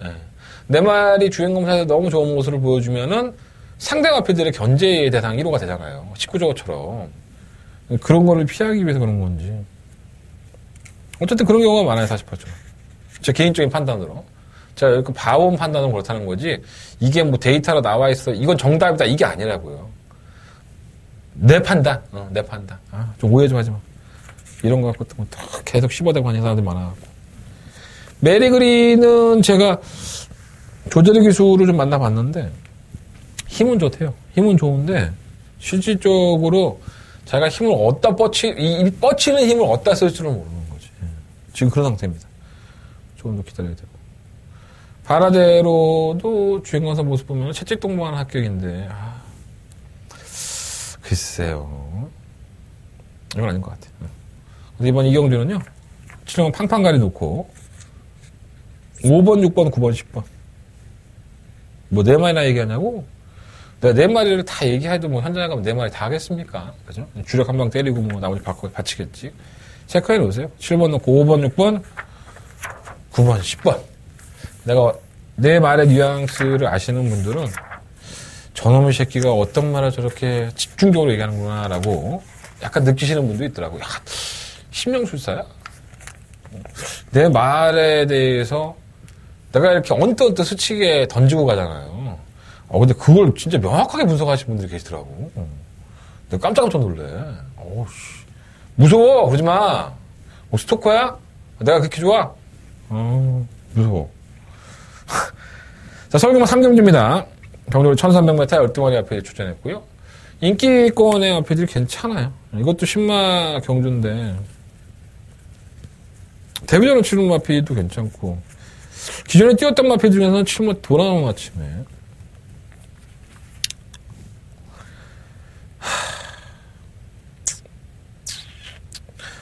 내 말이 주행검사에서 너무 좋은 모습을 보여주면은 상대 마필들의 견제의 대상 1호가 되잖아요. 19조처럼. 그런 거를 피하기 위해서 그런 건지. 어쨌든 그런 경우가 많아요, 48조. 제 개인적인 판단으로. 제가 이렇게 봐온 판단은 그렇다는 거지, 이게 데이터로 나와 있어, 이건 정답이다, 이게 아니라고요. 내 판단. 내 판단. 좀 오해 좀 하지 마. 이런 거 갖고 또 계속 씹어대고 하는 사람들이 많아갖고. 메리 그린은 제가 조제리 기술을 좀 만나봤는데, 힘은 좋대요. 힘은 좋은데, 실질적으로 자기가 힘을 어디다 이 뻗치는 힘을 어디다 쓸 줄은 모르는 거지. 지금 그런 상태입니다. 조금 더 기다려야 되고. 바라데로도 주행검사 모습 보면 채찍 동무하는 합격인데, 글쎄요. 이건 아닌 것 같아요. 이번 이경주는요, 7번 팡팡가리 놓고, 5번, 6번, 9번, 10번. 뭐, 4마리나 얘기하냐고? 내가 4마리를 다 얘기해도 뭐, 현장에 가면 4마리 다 하겠습니까? 그죠? 주력 한 방 때리고 뭐, 나머지 받치겠지. 체크해 놓으세요. 7번 놓고, 5번, 6번, 9번, 10번. 내가 4말의 뉘앙스를 아시는 분들은, 저놈의 새끼가 어떤 말을 저렇게 집중적으로 얘기하는구나라고 약간 느끼시는 분도 있더라고요. 신명술사야? 내 말에 대해서 내가 이렇게 언뜻 스치게 던지고 가잖아요. 근데 그걸 진짜 명확하게 분석하시는 분들이 계시더라고. 내가 깜짝 놀래. 무서워! 그러지 마! 스토커야? 내가 그렇게 좋아? 무서워. 자, 서울경마 3경주입니다. 경주로 1300m 열두마리 앞에 출전했고요. 인기권의 앞에들이 괜찮아요. 이것도 10마 경주인데, 데뷔전은 7마 마피도 괜찮고, 기존에 뛰었던 마피 중에서는 7마 도나무 마침에,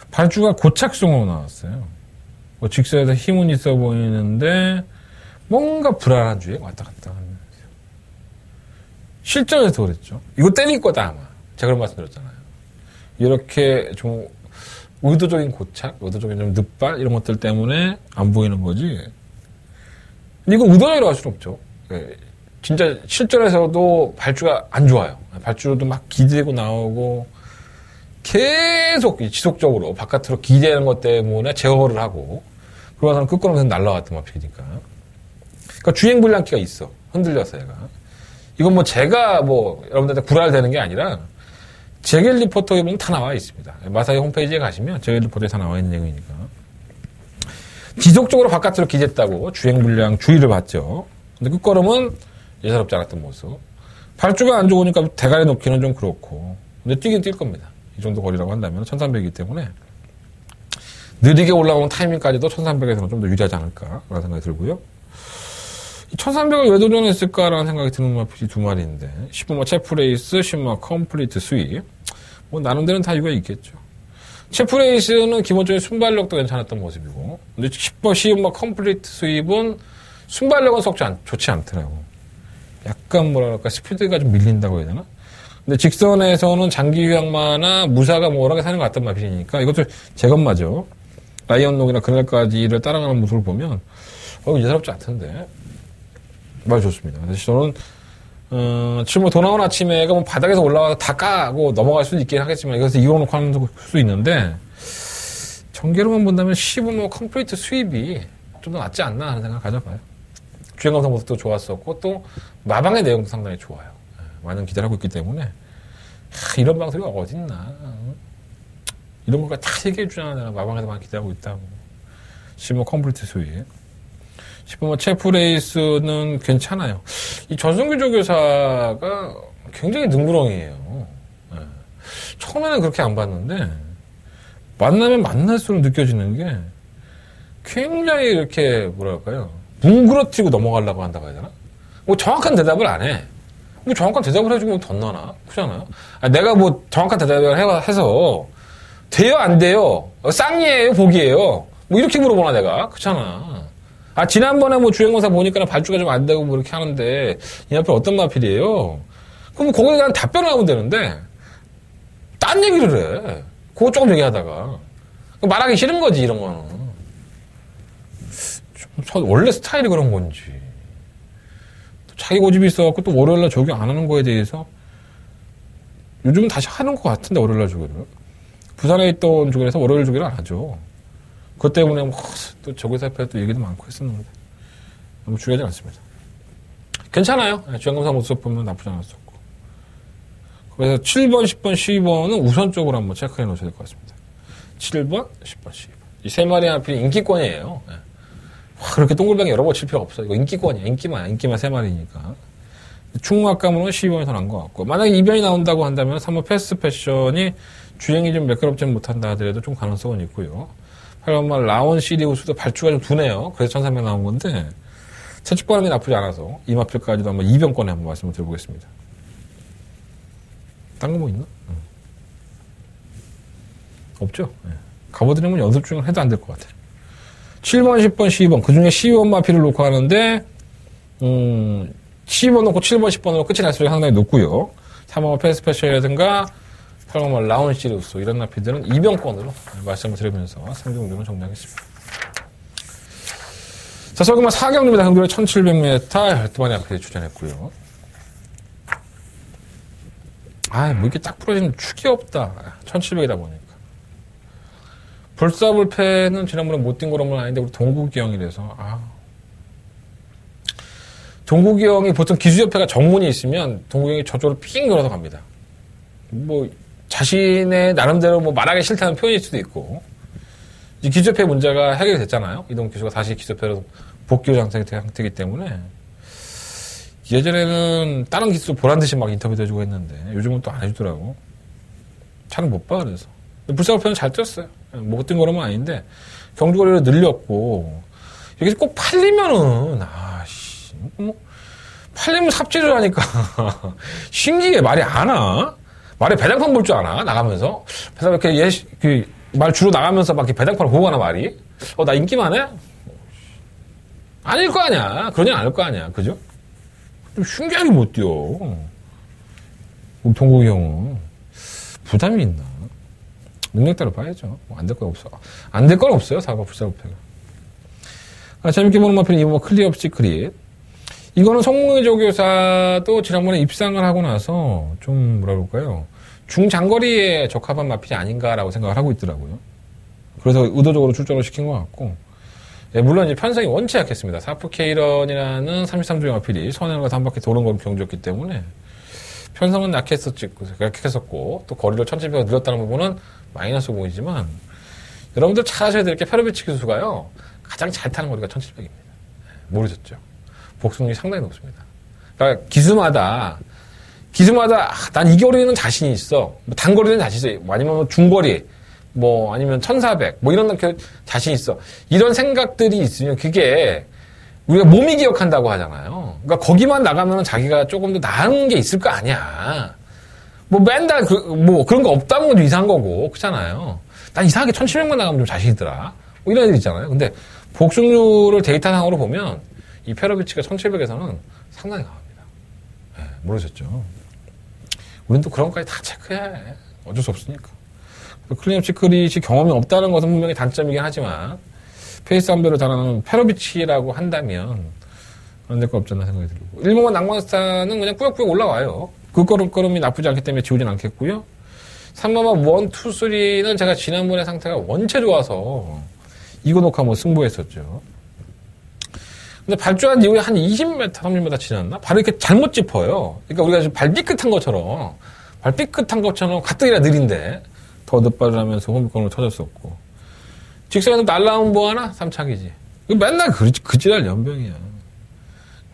발주가 고착성으로 나왔어요. 직선에서 힘은 있어 보이는데, 뭔가 불안한 주에 왔다 갔다 하는. 실전에서 그랬죠. 이거 때릴 거다, 아마. 제가 그런 말씀 드렸잖아요. 이렇게 좀 의도적인 고착, 의도적인 좀 늦발, 이런 것들 때문에 안 보이는 거지. 근데 이건 의도적으로 할 수는 없죠. 진짜 실전에서도 발주가 안 좋아요. 발주도 막 기대고 나오고, 계속 지속적으로 바깥으로 기대하는 것 때문에 제어를 하고, 그러고서는 끝걸음에서 날라왔던 마피니까. 그러니까 주행 불량기가 있어. 흔들려서 얘가. 이건 뭐 제가 뭐 여러분들한테 구랄되는 게 아니라 제겔 리포터에 보면 다 나와 있습니다. 마사이 홈페이지에 가시면 제겔 리포터에 다 나와 있는 내용이니까. 지속적으로 바깥으로 기댔다고 주행 불량 주의를 받죠. 근데 끝걸음은 예사롭지 않았던 모습. 발주가 안 좋으니까 대가리 놓기는 좀 그렇고. 근데 뛰긴 뛸 겁니다. 이 정도 거리라고 한다면 1300이기 때문에 느리게 올라오는 타이밍까지도 1300에서는 좀 더 유리하지 않을까라는 생각이 들고요. 1300을 왜 도전했을까라는 생각이 드는 마필이 2마리인데 10번 체프레이스, 10번 컴플리트 수입. 뭐 나름대로는 다 이유가 있겠죠. 체프레이스는 기본적인 순발력도 괜찮았던 모습이고, 근데 10번, 11번 컴플리트 수입은 순발력은 좋지 않더라고. 약간 뭐랄까 스피드가 좀 밀린다고 해야 되나? 근데 직선에서는 장기 휴양마나 무사가 뭐 워낙에 사는 것 같단 마필이니까 이것도 제것마죠. 라이언록이나 그날까지를 따라가는 모습을 보면 예사롭지 않던데. 말 좋습니다. 그래서 저는, 지금 뭐 도나온 아침에가 뭐 바닥에서 올라와서 다 까고 넘어갈 수도 있긴 하겠지만, 이것을 이용놓고 하는 수 있는데, 전개로만 본다면 15뭐 컴플리트 수입이 좀 더 낫지 않나 하는 생각을 가져봐요. 주행감성 모습도 좋았었고, 또 마방의 내용도 상당히 좋아요. 많은 기대를 하고 있기 때문에, 이런 방송이 어딨나. 이런 것까지 다 얘기해주잖아. 내가 마방에서 많이 기대하고 있다고. 15 컴플리트 수입. 10번 체프레이스는 괜찮아요. 이 전성규 조교사가 굉장히 능구렁이에요. 처음에는 그렇게 안 봤는데 만나면 만날수록 느껴지는 게 굉장히 이렇게 뭐랄까요, 뭉그러뜨리고 넘어가려고 한다고 해야 되나? 뭐 정확한 대답을 안 해. 뭐 정확한 대답을 해주면 덧나나? 그렇잖아요. 내가 뭐 정확한 대답을 해서 돼요 안 돼요? 쌍이에요 복이에요? 뭐 이렇게 물어보나 내가? 그렇잖아. 지난번에 뭐 주행검사 보니까 발주가 좀 안 되고 뭐 이렇게 하는데, 이 앞에 어떤 마필이에요? 그럼 거기에 대한 답변을 하면 되는데, 딴 얘기를 해. 그거 조금 얘기하다가. 말하기 싫은 거지, 이런 거는. 원래 스타일이 그런 건지. 자기 고집이 있어갖고 또 월요일날 조교 안 하는 거에 대해서 요즘은 다시 하는 것 같은데, 월요일날 조교를. 부산에 있던 조교에서 월요일 조교를 안 하죠. 그것 때문에 뭐 또 조교사 앞에 또 얘기도 많고 했었는데 너무 중요하지 않습니다. 괜찮아요. 주행검사 모습 보면 나쁘지 않았었고. 그래서 7번, 10번, 12번은 우선적으로 한번 체크해 놓으셔야 될 것 같습니다. 7번, 10번, 12번. 이 세 마리 하필 인기권이에요. 네. 와, 그렇게 동글뱅이 여러 번 칠 필요 없어. 이거 인기권이야. 인기만 세 마리니까. 충막감으로는 12번이 더 나은 것 같고. 만약에 2변이 나온다고 한다면 3번 패스트 패션이 주행이 좀 매끄럽지 못한다 하더라도 좀 가능성은 있고요. 8번 라온 시리우스도 발주가 좀 두네요. 그래서 1300 나온 건데, 채찍 반응이 나쁘지 않아서 이마필까지도 한번 2변권에 한번 말씀을 드려보겠습니다. 딴 거 뭐 있나? 없죠? 네. 가버드림은 연습 중을 해도 안 될 것 같아요. 7번, 10번, 12번. 그 중에 12번 마피를 놓고 하는데, 12번 놓고 7번, 10번으로 끝이 날 수가 상당히 높고요. 3번 패스페셜이라든가 8번 라운 시리우스 이런 나피들은 2변권으로 말씀을 드리면서 상중률은 정리하겠습니다. 자, 설금만 4경주입니다. 경주에 1700m 12마리 앞에 출전했고요. 뭐 이렇게 딱 부러지면 축이 없다. 1700이다 보니까. 불사불패는 지난번에 못 뛴 거라면 아닌데 우리 동국이 형이라서 동국이 형이 보통 기수협회가 정문이 있으면 동국이 형이 저쪽으로 삥 돌아서 갑니다. 뭐 자신의 나름대로 뭐 말하기 싫다는 표현일 수도 있고 이제 기수협회 문제가 해결이 됐잖아요. 이동 기수가 다시 기수협회로 복귀 상태이기 때문에 예전에는 다른 기수 보란듯이 막 인터뷰도 해주고 했는데 요즘은 또 안 해주더라고. 차는 못 봐. 그래서 불사불패는 잘 뛰었어요. 못 뛴 거라면 아닌데 경주거리를 늘렸고 이게 꼭 팔리면은 팔리면 삽질을 하니까 신기해. 말이 안 와. 말에 배당판 볼 줄 아나 나가면서 그래서 이렇게 말 주로 나가면서 막 이렇게 배당판을 보고 가나 말이 나 인기 많아? 아닐 거 아니야. 그러냐 않을 거 아니야. 그죠? 좀 신기하게 못 뛰어. 우리 동국이 형은 부담이 있나? 능력 따라 봐야죠. 안 될 건 없어. 안 될 건 없어요. 사과 불사불패가. 재밌게 보는 마필은 이번 클리업 시크릿. 이거는 성무조교사도 지난번에 입상을 하고 나서 좀 뭐라 그럴까요? 중장거리에 적합한 마필이 아닌가라고 생각을 하고 있더라고요. 그래서 의도적으로 출전을 시킨 것 같고. 물론 이제 편성이 원체 약했습니다. 사프케이런이라는 33조의 마필이 선행을 가서 한 바퀴 도는 걸 경주했기 때문에 편성은 약했었고 또 거리를 1700가 늘렸다는 부분은 마이너스 부분이지만 여러분들 잘 아셔야 될 게 페로비치 기수가요. 가장 잘 타는 거리가 1700입니다. 모르셨죠? 복승률이 상당히 높습니다. 그러니까 기수마다 난 이 거리는 자신이 있어. 뭐 단거리는 자신 있어. 아니면 뭐 중거리 아니면 1400 이런 자신 있어. 이런 생각들이 있으면 그게 우리가 몸이 기억한다고 하잖아요. 그러니까 거기만 나가면 자기가 조금 더 나은 게 있을 거 아니야. 맨날 그런 거 없다는 건 좀 이상한 거고 그렇잖아요. 난 이상하게 1700만 나가면 좀 자신 있더라. 이런 애들 있잖아요. 근데 복승률을 데이터상으로 보면 이 페로비치가 1700에서는 상당히 강합니다. 모르셨죠? 우린 또 그런 것까지 다 체크해. 어쩔 수 없으니까. 클리업 시크릿이 경험이 없다는 것은 분명히 단점이긴 하지만 페이스 안배로 잘하는 페로비치라고 한다면 안 될 거 없지 않나 생각이 들고 1번만 낭만스타는 그냥 꾸역꾸역 올라와요. 그 걸음이 나쁘지 않기 때문에 지우진 않겠고요. 3번만 1, 2, 3는 제가 지난번에 상태가 원체 좋아서 이거 놓고 승부했었죠. 근데 발주한 이후에 한 20m, 30m 지났나? 발을 이렇게 잘못 짚어요. 그러니까 우리가 지금 발 삐끗한 것처럼 가뜩이나 느린데 더 늦발을 하면서 홈런을 터졌었고 직선에서 날라온 뭐 하나? 3착이지. 맨날 그 지랄 연병이야.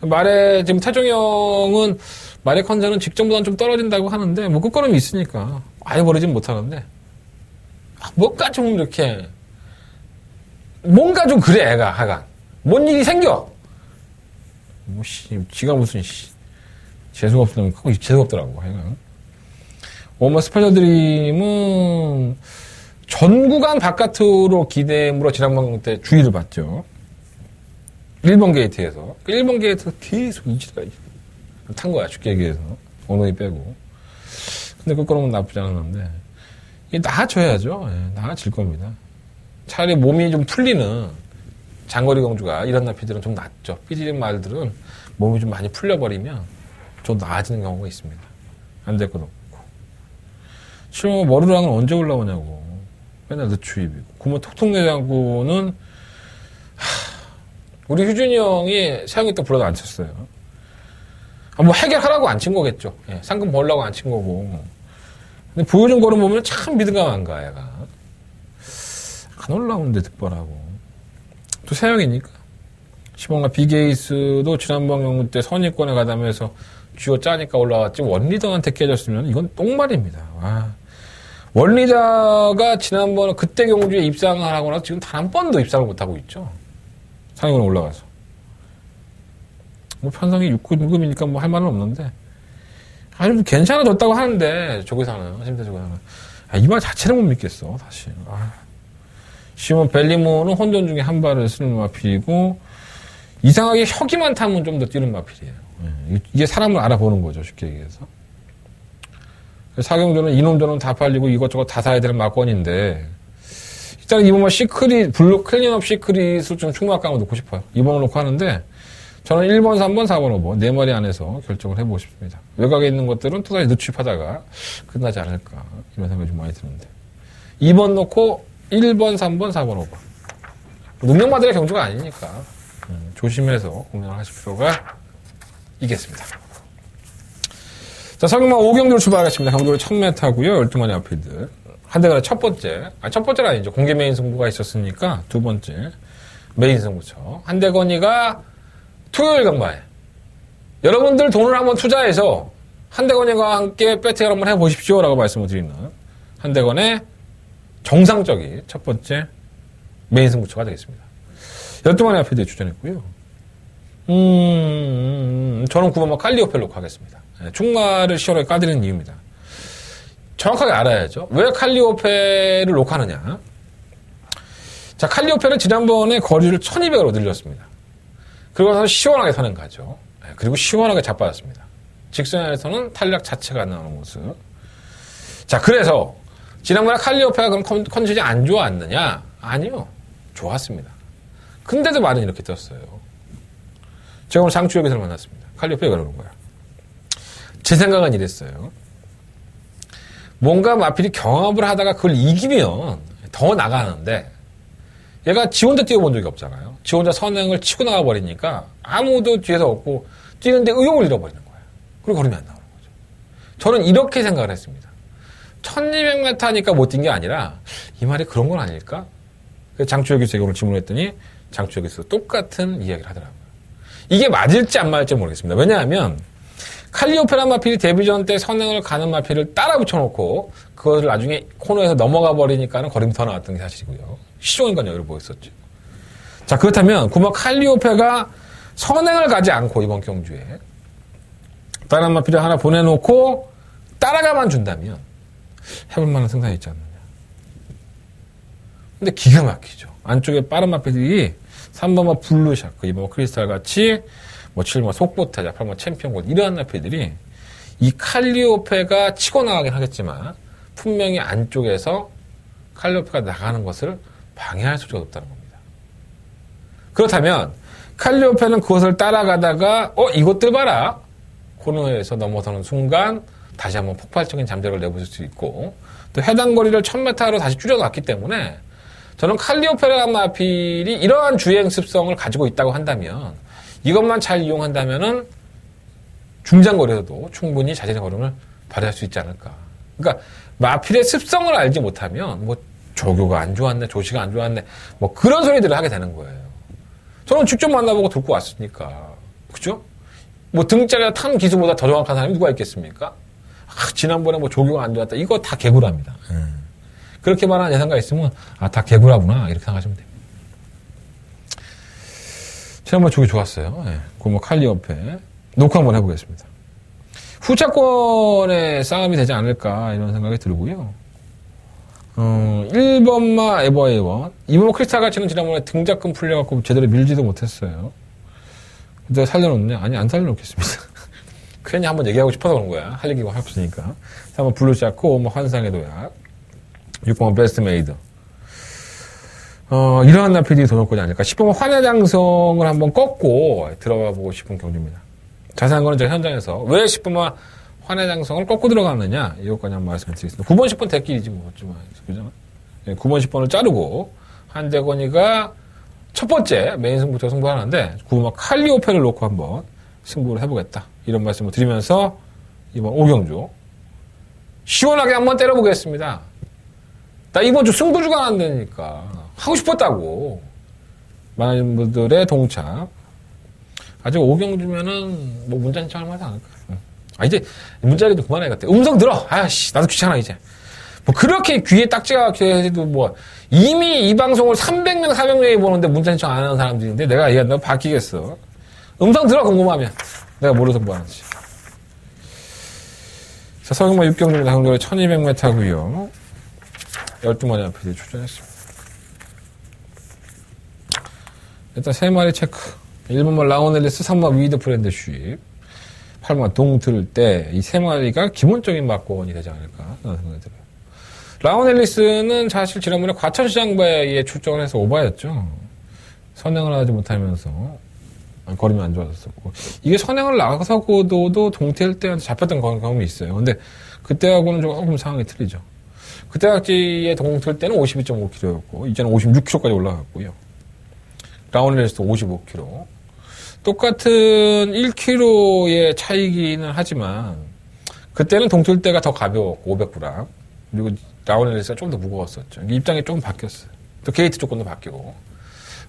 말에 지금 태종이 형은 말의 컨셉은 직전보다는 좀 떨어진다고 하는데 끝걸음이 있으니까 아예 버리진 못하는데 뭔가 좀 이렇게 뭔가 좀 그래 애가 하여간 뭔 일이 생겨. 지가 무슨 재수가 없으면 크고 재수가 없더라고 하여간. 스페셜 드림은 전 구간 바깥으로 기대므로 지난번 때 주의를 받죠. 1번 게이트에서. 1번 게이트가 계속 이지가 탄 거야, 쉽게 얘기해서. 엉덩이 빼고. 근데 그거는 나쁘지 않았는데. 이게 나아져야죠. 나아질 겁니다. 차라리 몸이 좀 풀리는 장거리 경주가 이런 나피들은 좀 낫죠. 삐지린 말들은 몸이 좀 많이 풀려버리면 좀 나아지는 경우가 있습니다. 안 될 것도 없고. 7번 머루랑은 언제 올라오냐고. 맨날 늦추입이고. 9번 톡톡내장구는 우리 휴준이 형이 세영이 때 불러도 안 쳤어요. 뭐 해결하라고 안 친 거겠죠. 예, 상금 벌려고 안 친 거고. 근데 보여준 거를 보면 참 미드감한가, 얘가. 안 올라오는데 득벌하고. 또 세영이니까. 시범가 비게이스도 지난번 경기 때 선입권에 가담해서 쥐어 짜니까 올라왔지, 원리더한테 깨졌으면 이건 똥말입니다. 와. 원리더가 지난번 그때 경주에 입상을 하고 나서 지금 단 한 번도 입상을 못하고 있죠. 상위권에 올라가서. 뭐 편성이 6급이니까 뭐 할 말은 없는데. 아주 괜찮아졌다고 하는데, 조계사는, 심대 조계사는. 이 말 자체를 못 믿겠어, 다시. 시몬 벨리모는 혼돈 중에 한 발을 쓰는 마필이고, 이상하게 혁이만 타면 좀 더 뛰는 마필이에요. 이게 사람을 알아보는 거죠, 쉽게 얘기해서. 사경조는 이놈저놈 다 팔리고 이것저것 다 사야 되는 막권인데, 일단 이번 시크릿, 블루 클린업 시크릿을 좀 충막감을 놓고 싶어요. 2번을 놓고 하는데, 저는 1번, 3번, 4번, 5번, 4마리 안에서 결정을 해보고 싶습니다. 외곽에 있는 것들은 또다시 늦추입하다가 끝나지 않을까, 이런 생각이 좀 많이 드는데. 2번 놓고 1번, 3번, 4번, 5번. 능력마들의 경주가 아니니까, 조심해서 공략을 하실 필요가 있겠습니다. 자, 성균만 5경주로 출발하겠습니다. 경주를 1000m고요. 12마리 아필드. 한대간의 첫 번째는 아니죠. 공개 메인 승부가 있었으니까 두 번째 메인 승부처. 한대건이가 토요일 강마에 여러분들 돈을 한번 투자해서 한대건이와 함께 배팅을 한번 해보십시오 라고 말씀을 드리는 한대건의 정상적인 첫 번째 메인 승부처가 되겠습니다. 12마리 아필드에 출전했고요. 저는 9번마 칼리오펠로 가겠습니다. 충마를 10월에 까드리는 이유입니다. 정확하게 알아야죠. 왜 칼리오페를 녹화하느냐. 자, 칼리오페는 지난번에 거리를 1200으로 늘렸습니다. 그리고 나서 시원하게 선행 가죠. 그리고 시원하게 자빠졌습니다. 직선에서는 탄력 자체가 안 나오는 모습. 자, 그래서 지난번에 칼리오페가 그럼 컨디션이 안 좋았느냐? 아니요. 좋았습니다. 근데도 말은 이렇게 떴어요. 제가 오늘 장추혁 기사를 만났습니다. 칼리오페가 그러는 거야. 제 생각은 이랬어요. 뭔가 마필이 경합을 하다가 그걸 이기면 더 나가는데 얘가 지 혼자 뛰어본 적이 없잖아요. 지 혼자 선행을 치고 나가버리니까 아무도 뒤에서 없고 뛰는데 의욕을 잃어버리는 거예요. 그리고 걸음이 안 나오는 거죠. 저는 이렇게 생각을 했습니다. 1200m니까 못 뛴 게 아니라 이 말이 그런 건 아닐까? 장추혁 기사에게 오늘 질문했더니 장추혁 기사도 똑같은 이야기를 하더라고요. 이게 맞을지 안 맞을지 모르겠습니다. 왜냐하면 칼리오페라 마필이 데뷔전 때 선행을 가는 마필을 따라 붙여놓고 그것을 나중에 코너에서 넘어가 버리니까는 걸음이 더 나왔던 게 사실이고요. 시종인간 여유를 보였었죠. 자, 그렇다면 구마 칼리오페가 선행을 가지 않고 이번 경주에 다른 마필을 하나 보내놓고 따라가만 준다면 해볼 만한 승산이 있지 않느냐. 근데 기가 막히죠. 안쪽에 빠른 마필들이 3번마 블루샤크, 2번마 크리스탈 같이 뭐 7번 속보타자, 8번 챔피언골 이러한 나필들이 이 칼리오페가 치고 나가긴 하겠지만 분명히 안쪽에서 칼리오페가 나가는 것을 방해할 수가 없다는 겁니다. 그렇다면 칼리오페는 그것을 따라가다가 이것들 봐라 코너에서 넘어서는 순간 다시 한번 폭발적인 잠재력을 내보실 수 있고 또 해당 거리를 1000m로 다시 줄여놨기 때문에 저는 칼리오페라 마필이 이러한 주행 습성을 가지고 있다고 한다면 이것만 잘 이용한다면은 중장거리에서도 충분히 자신의 걸음을 발휘할 수 있지 않을까. 그러니까 마필의 습성을 알지 못하면 뭐 조교가 안 좋았네, 조시가 안 좋았네, 뭐 그런 소리들을 하게 되는 거예요. 저는 직접 만나보고 듣고 왔으니까, 그죠? 뭐 등짜리나 탄 기수보다 더 정확한 사람이 누가 있겠습니까? 지난번에 뭐 조교가 안 좋았다, 이거 다 개구랍니다. 그렇게 말하는 예상가 있으면 다 개구라구나 이렇게 생각하시면 됩니다. 지난번 조기 좋았어요. 고모 칼리오페 녹화 한번 해보겠습니다. 후차권의 싸움이 되지 않을까 이런 생각이 들고요. 1번마 에버에이원 2번마 크리스탈 가치는 지난번에 등작금 풀려갖고 제대로 밀지도 못했어요. 근데 살려놓냐? 아니 안 살려놓겠습니다. 괜히 한번 얘기하고 싶어서 그런 거야. 할 얘기가 없으니까. 3번 블루샤크, 5번 환상의 도약, 6번 베스트 메이드. 이러한 나필이 더 좋지 않을까. 10번 환야장성을 한번 꺾고 들어가 보고 싶은 경주입니다. 자세한 거는 제가 현장에서 왜 10번만 환야장성을 꺾고 들어가느냐 이것까지 한번 말씀을 드리겠습니다. 9번, 10번 대길이지 뭐. 그죠? 9번, 10번을 자르고 한대건이가 첫 번째 메인 승부처 승부하는데 9번 칼리오페를 놓고 한번 승부를 해보겠다. 이런 말씀을 드리면서 이번 오경주 시원하게 한번 때려보겠습니다. 나 이번 주 승부주가 안 되니까 하고 싶었다고. 많은 분들의 동참. 아직 오경주면은 뭐 문자 신청할 만하지 않을까. 이제 문자라도 그만해야겠다. 음성 들어. 아씨 나도 귀찮아 이제. 뭐 그렇게 귀에 딱지가 껴도 뭐 이미 이 방송을 300명 400명이 보는데 문자 신청 안 하는 사람들인데 내가 얘기한다고 바뀌겠어. 음성 들어 궁금하면. 내가 모르서 뭐 하는지. 자, 서경마 6경주 당도에 1200m고요. 12마리 앞에 출전했습니다. 일단 3마리 체크. 1번만 라운앨리스, 3번 위드 프렌드 쉽. 8번 동 들을 때 이 3마리가 기본적인 막권이 되지 않을까 라는 생각이 들어요. 라운앨리스는 사실 지난번에 과천시장바에 출전을 해서 오바였죠. 선행을 하지 못하면서 거림이 안 좋아졌었고, 이게 선행을 나가서고도 동태일 때한테 잡혔던 경험이 있어요. 근데 그때하고는 조금 상황이 틀리죠. 그때 각지의 동틀 때는 52.5kg였고 이제는 56kg까지 올라갔고요. 라운앨리스도 55kg. 똑같은 1kg의 차이기는 하지만 그때는 동틀 때가 더 가벼웠고 500g. 그리고 라운앨리스가 좀 더 무거웠었죠. 입장이 조금 바뀌었어요. 또 게이트 조건도 바뀌고.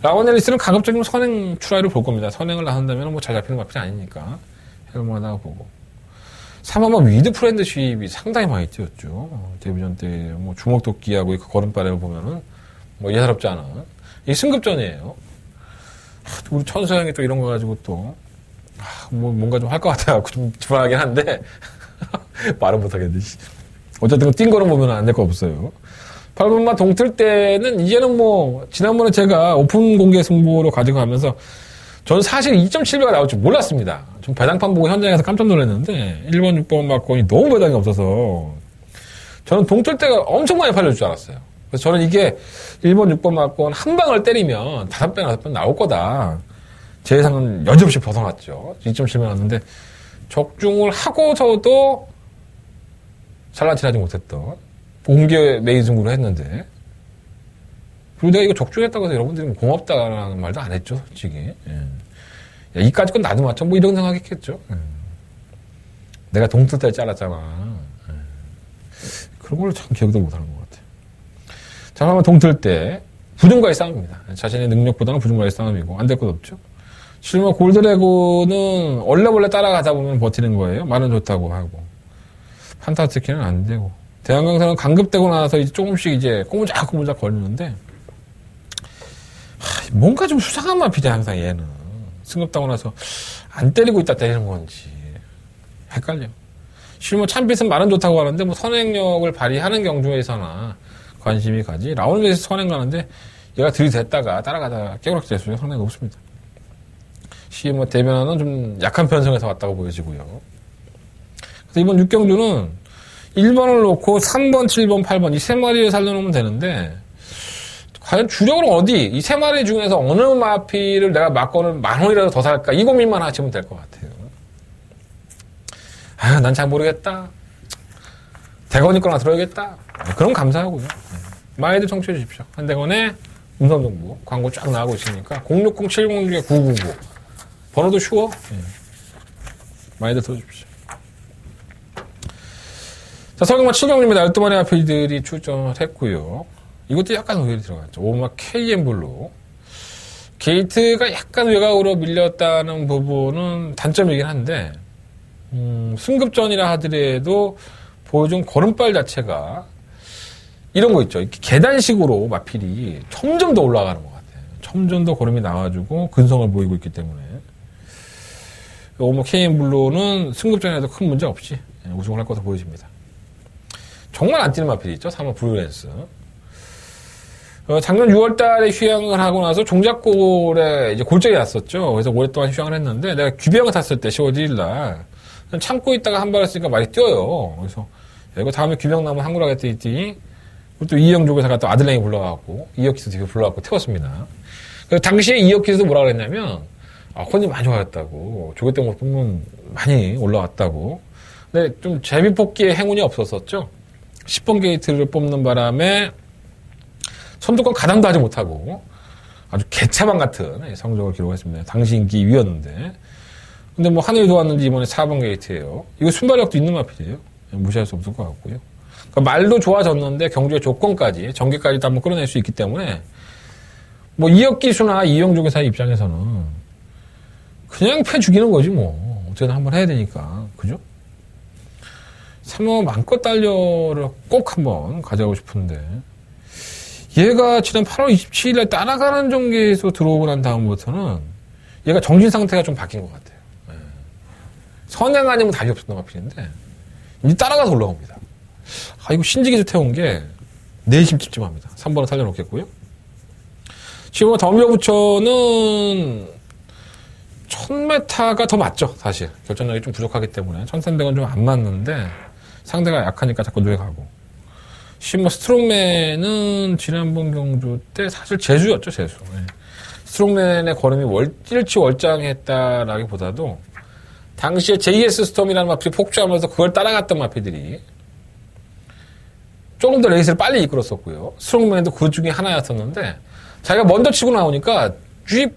라운앨리스는 가급적이면 선행 트라이를 볼 겁니다. 선행을 나간다면 뭐 잘 잡히는 마필이 아니니까 해볼만하다고 보고. 3번만 위드 프렌드 쉽이 상당히 많이 뛰었죠. 데뷔전 때 뭐 주먹도끼하고 그 걸음바람을 보면은 뭐 예사롭지 않은 이 승급전이에요. 우리 천수형이 또 이런 거 가지고 또 뭐 뭔가 좀 할 것 같아갖고 좀 불안하긴 한데 말은 못하겠네. 어쨌든 뛴 거는 보면 안 될 거 없어요. 8번만 동틀 때는 이제는 뭐 지난번에 제가 오픈 공개 승부로 가져가면서 저는 사실 2.7배가 나올 줄 몰랐습니다. 좀 배당판 보고 현장에서 깜짝 놀랐는데 1번, 6번 막권이 너무 배당이 없어서 저는 동틀 때가 엄청 많이 팔릴 줄 알았어요. 그래서 저는 이게 1번, 6번 막권 한 방을 때리면 5배, 5배 나올 거다. 제 예상은 여지없이 벗어났죠. 2.7배 나왔는데 적중을 하고서도 잘라치하지 못했던 공개 메인 승부를 했는데, 그리고 내가 이거 적중했다고 해서 여러분들이 고맙다라는 말도 안 했죠, 솔직히. 예. 야, 이까짓 건 나도 맞춰. 뭐 이런 생각 했겠죠. 예. 내가 동틀 때 잘랐잖아. 예. 그런 걸 참 기억도 못하는 것 같아요. 자, 그러면 동틀 때 부중과의 싸움입니다. 자신의 능력보다는 부중과의 싸움이고 안 될 것 없죠. 실마 골드레고는 원래 따라가다 보면 버티는 거예요. 말은 좋다고 하고. 판타스키는 안 되고. 대한강사는 강급되고 나서 이제 조금씩 이제 꼬무작꼬무작 걸리는데, 뭔가 좀 수상한 마필이 항상 얘는. 승급당하고 나서 안 때리고 있다 때리는 건지. 헷갈려. 실무 참빛은 말은 좋다고 하는데, 뭐 선행력을 발휘하는 경주에서나 관심이 가지. 라운드에서 선행 가는데, 얘가 들이댔다가 따라가다가 깨우락질 수는 상당히 높습니다. 뭐 대변화는 좀 약한 편성에서 왔다고 보여지고요. 그래서 이번 6경주는 1번을 놓고 3번, 7번, 8번 이 세 마리를 살려놓으면 되는데, 과연 주력은 어디? 이 세 마리 중에서 어느 마필을 내가 막건을 10,000원이라도 더 살까? 이 고민만 하시면 될 것 같아요. 난 잘 모르겠다. 대건 있거나 들어야겠다. 그럼 감사하고요. 많이들 청취해 주십시오. 한대건의 음성정보 광고 쫙 나가고 있으니까 060-706-999 번호도 쉬워. 많이들 들어주십시오. 자, 서경마 7경주입니다. 12마리 마필들이 출전을 했고요. 이것도 약간 의외로 들어갔죠. 오마 KM블루. 게이트가 약간 외곽으로 밀렸다는 부분은 단점이긴 한데, 승급전이라 하더라도 보여준 걸음발 자체가 이런 거 있죠. 이렇게 계단식으로 마필이 점점 더 올라가는 것 같아요. 점점 더 걸음이 나와주고 근성을 보이고 있기 때문에. 오마 KM블루는 승급전에도 큰 문제 없이 우승을 할 것으로 보여집니다. 정말 안 뛰는 마필이 있죠. 3번 블루랜스. 작년 6월 달에 휴양을 하고 나서 종작골에 이제 골절이 났었죠. 그래서 오랫동안 휴양을 했는데 내가 귀병을 탔을 때 10월 1일 날 참고 있다가 한 발 했으니까 말이 뛰어요. 그래서 이거 다음에 귀병 나면 한국을 하겠다 했더니 또 이영조교사가 또 아들랭이 불러갖고 이어키스 TV 불러갖고 태웠습니다. 그래서 당시에 이어키스도 뭐라 그랬냐면 컨디 많이 좋아졌다고. 조교 때 못 보면 많이 올라왔다고. 근데 좀 제비뽑기에 행운이 없었었죠. 10번 게이트를 뽑는 바람에 선두권 가담도 하지 못하고 아주 개차방 같은 성적을 기록했습니다. 당시 인기 2위였는데 근데 뭐 하늘이 도왔는지 이번에 4번 게이트예요. 이거 순발력도 있는 마필이에요. 무시할 수 없을 것 같고요. 그러니까 말도 좋아졌는데 경주의 조건까지 전개까지도 한번 끌어낼 수 있기 때문에 뭐 이혁기수나 이영종 회사의 입장에서는 그냥 패 죽이는 거지 뭐. 어쨌든 한번 해야 되니까. 그죠? 3호 마음껏 달려를 꼭 한번 가져가고 싶은데 얘가 지난 8월 27일에 따라가는 전개에서 들어오고 난 다음부터는 얘가 정신 상태가 좀 바뀐 것 같아요. 예. 선행 아니면 답이 없었던 마필인데 이제 따라가서 올라옵니다. 아, 이거 신지기에서 태운 게 내심 찝찝합니다. 3번을 살려놓겠고요. 지금 덤벼부처는 1000m가 더 맞죠, 사실. 결정력이 좀 부족하기 때문에. 1300은 좀 안 맞는데, 상대가 약하니까 자꾸 눈에 가고. 뭐 스트롱맨은 지난번 경주 때 사실 재수였죠, 재수. 네. 스트롱맨의 걸음이 일치월장했다라기 보다도, 당시에 JS 스톰이라는 마필이 폭주하면서 그걸 따라갔던 마필들이 조금 더 레이스를 빨리 이끌었었고요. 스트롱맨도 그 중에 하나였었는데, 자기가 먼저 치고 나오니까,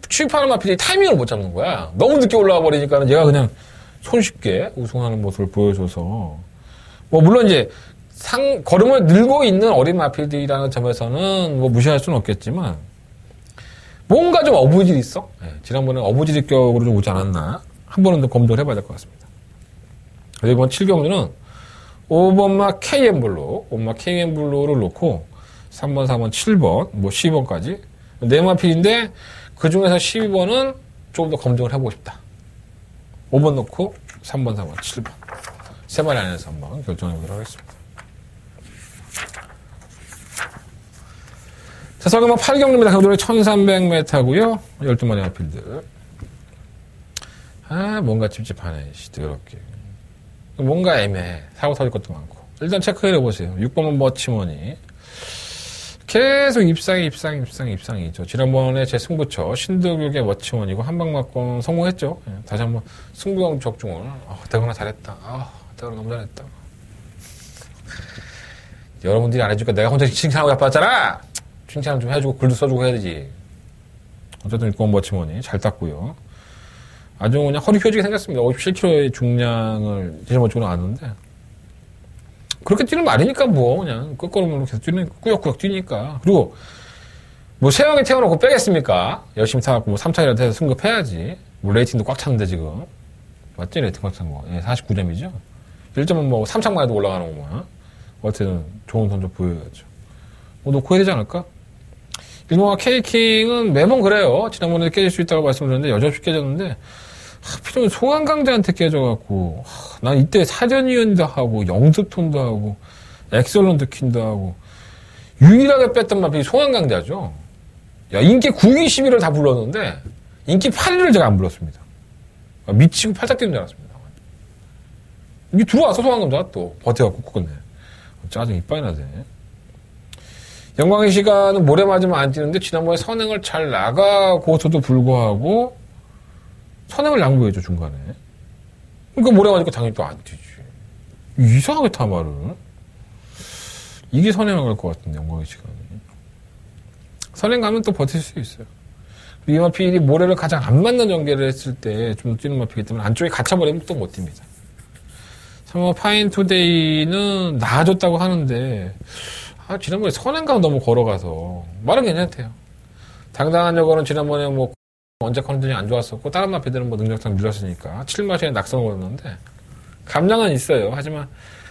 취입하는 마필이 타이밍을 못 잡는 거야. 너무 늦게 올라와 버리니까는 얘가 그냥 손쉽게 우승하는 모습을 보여줘서. 뭐, 물론 이제 걸음을 늘고 있는 어린 마필들이라는 점에서는 뭐 무시할 수는 없겠지만, 뭔가 좀 어부질이 있어? 네, 지난번에 어부질격으로 좀 오지 않았나? 한 번은 더 검토를 해봐야 될 것 같습니다. 그래서 이번 7경주는 5번마 KM블루, 5번마 KM블루를 놓고 3번, 4번, 7번, 뭐 12번까지 네 마필인데 그 중에서 12번은 조금 더 검증을 해보고 싶다. 5번 놓고 3번, 4번, 7번. 세 마리 안에서 한번 결정해보도록 하겠습니다. 자, 설경마 8경주입니다. 경주는 1300m고요. 12마리 마필들. 아, 뭔가 찝찝하네. 더럽게. 뭔가 애매해. 사고 터질 것도 많고. 일단 체크해보세요. 6번은 머치머니. 계속 입상이죠. 지난번에 제 승부처 신도교의 머치원이고 한방 맞고 성공했죠. 예, 다시 한번 승부형 적중을. 대건아 잘했다. 대건아 너무 잘했다. 여러분들이 안 해주니까 내가 혼자 칭찬하고 자빠졌잖아. 칭찬 좀 해주고 글도 써주고 해야 되지. 어쨌든 6번 머치원이 잘 땄고요. 아주 그냥 허리 휘어지게 생겼습니다. 57kg의 중량을 지난번 주고 나왔는데 그렇게 뛰는 말이니까 뭐 그냥 끝걸음으로 계속 꾸역꾸역 뛰니까. 그리고 뭐 세영이 태워놓고 빼겠습니까? 열심히 타갖고 뭐 3차이라도 해서 승급해야지. 뭐 레이팅도 꽉 찼는데 지금 맞지? 레이팅 꽉 찬 거. 예, 49점이죠. 1점은 뭐 3창만 해도 올라가는 거만. 어쨌든 좋은 선수 보여야죠. 뭐 놓고 해야 되지 않을까? 일본과 K킹은 매번 그래요. 지난번에 깨질 수 있다고 말씀드렸는데 여전히 깨졌는데 하필이면 송한강자한테 깨져갖고 난 이때 사전위원도 하고 영특톤도 하고 엑설런트 퀸도 하고 유일하게 뺐던 마필이 송한강자죠. 야, 인기 9위 11을 다 불렀는데 인기 8위를 제가 안 불렀습니다. 미치고 팔짝 뛰는 줄 알았습니다. 이게 들어와서 송한강자가 또 버텨갖고 끝내. 짜증 이빨이 나네. 영광의 시간은 모래 맞으면 안 뛰는데 지난번에 선행을 잘 나가고서도 불구하고 선행을 양보해줘 중간에. 그러니까 모래 맞으니까 당연히 또 안 뛰지. 이상하게 타 말을. 이게 선행 갈 것 같은데 영광의 시간이. 선행 가면 또 버틸 수 있어요. 이 마필이 모래를 가장 안 맞는 전개를 했을 때 좀 뛰는 마필이기 때문에 안쪽에 갇혀버리면 또 못 뜁니다. 3번 파인투데이는 나아졌다고 하는데 지난번에 선행감 너무 걸어가서 말은 괜찮대요. 당당한 여거는 지난번에 뭐 언제 컨디션이 안 좋았었고 다른 마필들은 뭐 능력상 밀렸으니까 7마시에 낙성을 걸었는데 감량은 있어요. 하지만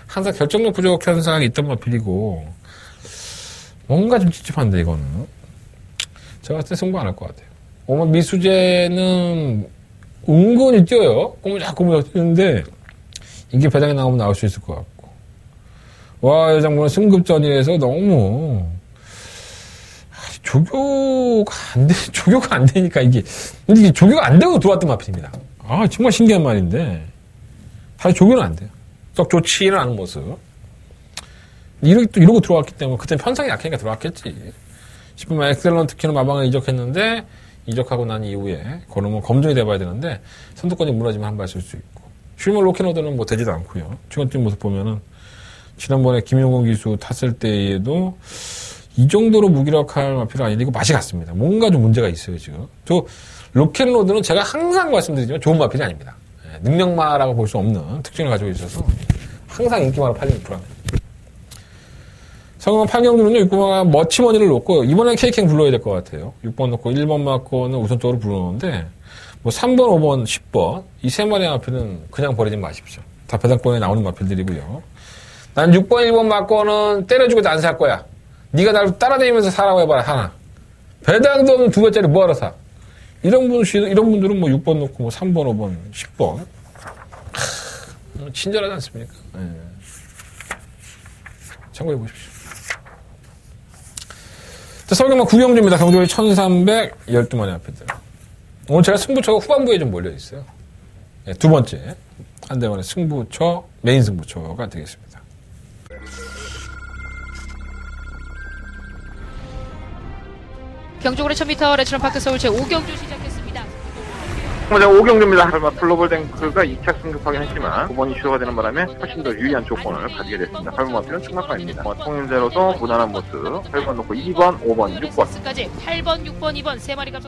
항상 결정력 부족 현상이 있던 마필이고 뭔가 좀 찝찝한데 이거는 제가 봤을 때 승부 안 할 것 같아요. 오만 미수제는 은근히 뛰어요. 꼬무작꼬무작 뛰는데 이게 배당에 나오면 나올 수 있을 것 같고 와, 여장군은 승급전이라서 너무 조교가 안 되니까 이게 조교가 안 되고 들어왔던 마필입니다. 정말 신기한 말인데 사실 조교는 안 돼요. 썩 좋지는 않은 모습. 이러고 들어왔기 때문에 그때 편성이 약하니까 들어왔겠지. 싶으면 엑셀런트 키는 마방을 이적했는데 이적하고 난 이후에 걸으면 검증이 돼봐야 되는데 선두권이 무너지면 한 발 쓸 수 있고 쉴머 로키노드는 뭐 되지도 않고요. 최근 뛴 모습 보면은 지난번에 김용건 기수 탔을 때에도 이 정도로 무기력할 마필은 아닌데 이거 맛이 같습니다. 뭔가 좀 문제가 있어요 지금. 저 로켓로드는 제가 항상 말씀드리지만 좋은 마필이 아닙니다. 능력마라고 볼 수 없는 특징을 가지고 있어서 항상 인기마로 팔리는 브라운. 성형 판경주는요, 6번가 머치머니를 놓고, 이번엔 케이킹 불러야 될 것 같아요. 6번 놓고 1번 맞고는 우선적으로 부르는데, 뭐 3번, 5번, 10번, 이 세 마리의 마필은 그냥 버리지 마십시오. 다 배당권에 나오는 마필들이고요. 난 6번, 1번 맞고는 때려주고 안 살 거야. 네가 나를 따라다니면서 사라고 해봐라, 하나. 배당도 없는 2배짜리 뭐하러 사? 이런 분들은 뭐 6번 놓고 뭐 3번, 5번, 10번. 친절하지 않습니까? 네. 참고해 보십시오. 설경마 구경주입니다. 경주리 1312마리 앞에들. 오늘 제가 승부처가 후반부에 좀 몰려있어요. 네, 두 번째. 한대원의 승부처, 메인 승부처가 되겠습니다. 경주고래 1000m 레츠런파크 서울 제5경주 시작했습니다. 먼저 5경주입니다. 설마 플로벌 탱크가 2차 승급하긴 했지만 9번이 취소가 되는 바람에 훨씬 더 유리한 조건을 가지게 됐습니다. 8번 마필은 충막관입니다. 통일대로도 무난한 모습 8번 놓고 2번, 5번, 6번 까지 8번, 6번, 2번 세 마리가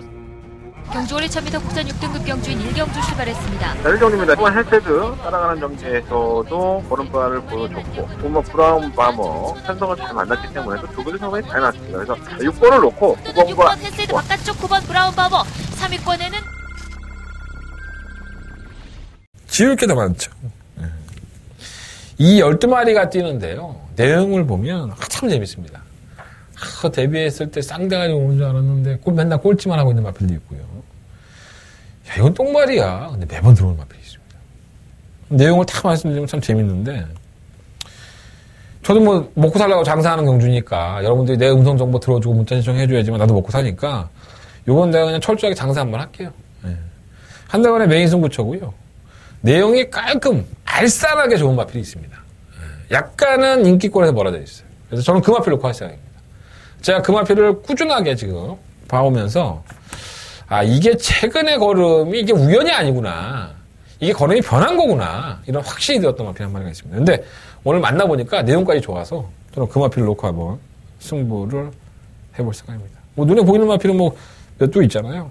경주고래 1000m 국산 6등급 경주인 1경주 출발했습니다. 1경주입니다. 1번 헬세드 따라가는 경기에서도 걸음발을 보여줬고 9번 브라운 바머 편성을 잘 만났기 때문에 두 개도 상당히 잘 나왔습니다. 그래서 6번을 놓고 9번과 6번 헬세드 바깥쪽 9번 브라운 바머 3위권에는 지울 게 더 많죠. 이 12마리가 뛰는데요. 내용을 보면 참 재밌습니다. 데뷔했을 때 쌍대가리 오는 줄 알았는데 맨날 꼴찌만 하고 있는 마필도 있고요. 야, 이건 똥말이야. 근데 매번 들어오는 마필이 있습니다. 내용을 다 말씀드리면 참 재밌는데 저도 뭐 먹고 살려고 장사하는 경주니까 여러분들이 내 음성 정보 들어주고 문자 신청해줘야지만 나도 먹고 사니까 요건 내가 그냥 철저하게 장사 한번 할게요. 한대원의 메인 승부처고요. 내용이 깔끔, 알싸하게 좋은 마필이 있습니다. 약간은 인기권에서 멀어져 있어요. 그래서 저는 그 마필을 놓고 할 생각입니다. 제가 그 마필을 꾸준하게 지금 봐오면서, 아, 이게 최근의 걸음이 이게 우연이 아니구나. 이게 걸음이 변한 거구나. 이런 확신이 들었던 마필 한 마리가 있습니다. 근데 오늘 만나보니까 내용까지 좋아서 저는 그 마필을 놓고 한번 승부를 해볼 생각입니다. 뭐 눈에 보이는 마필은 뭐 몇 두 있잖아요.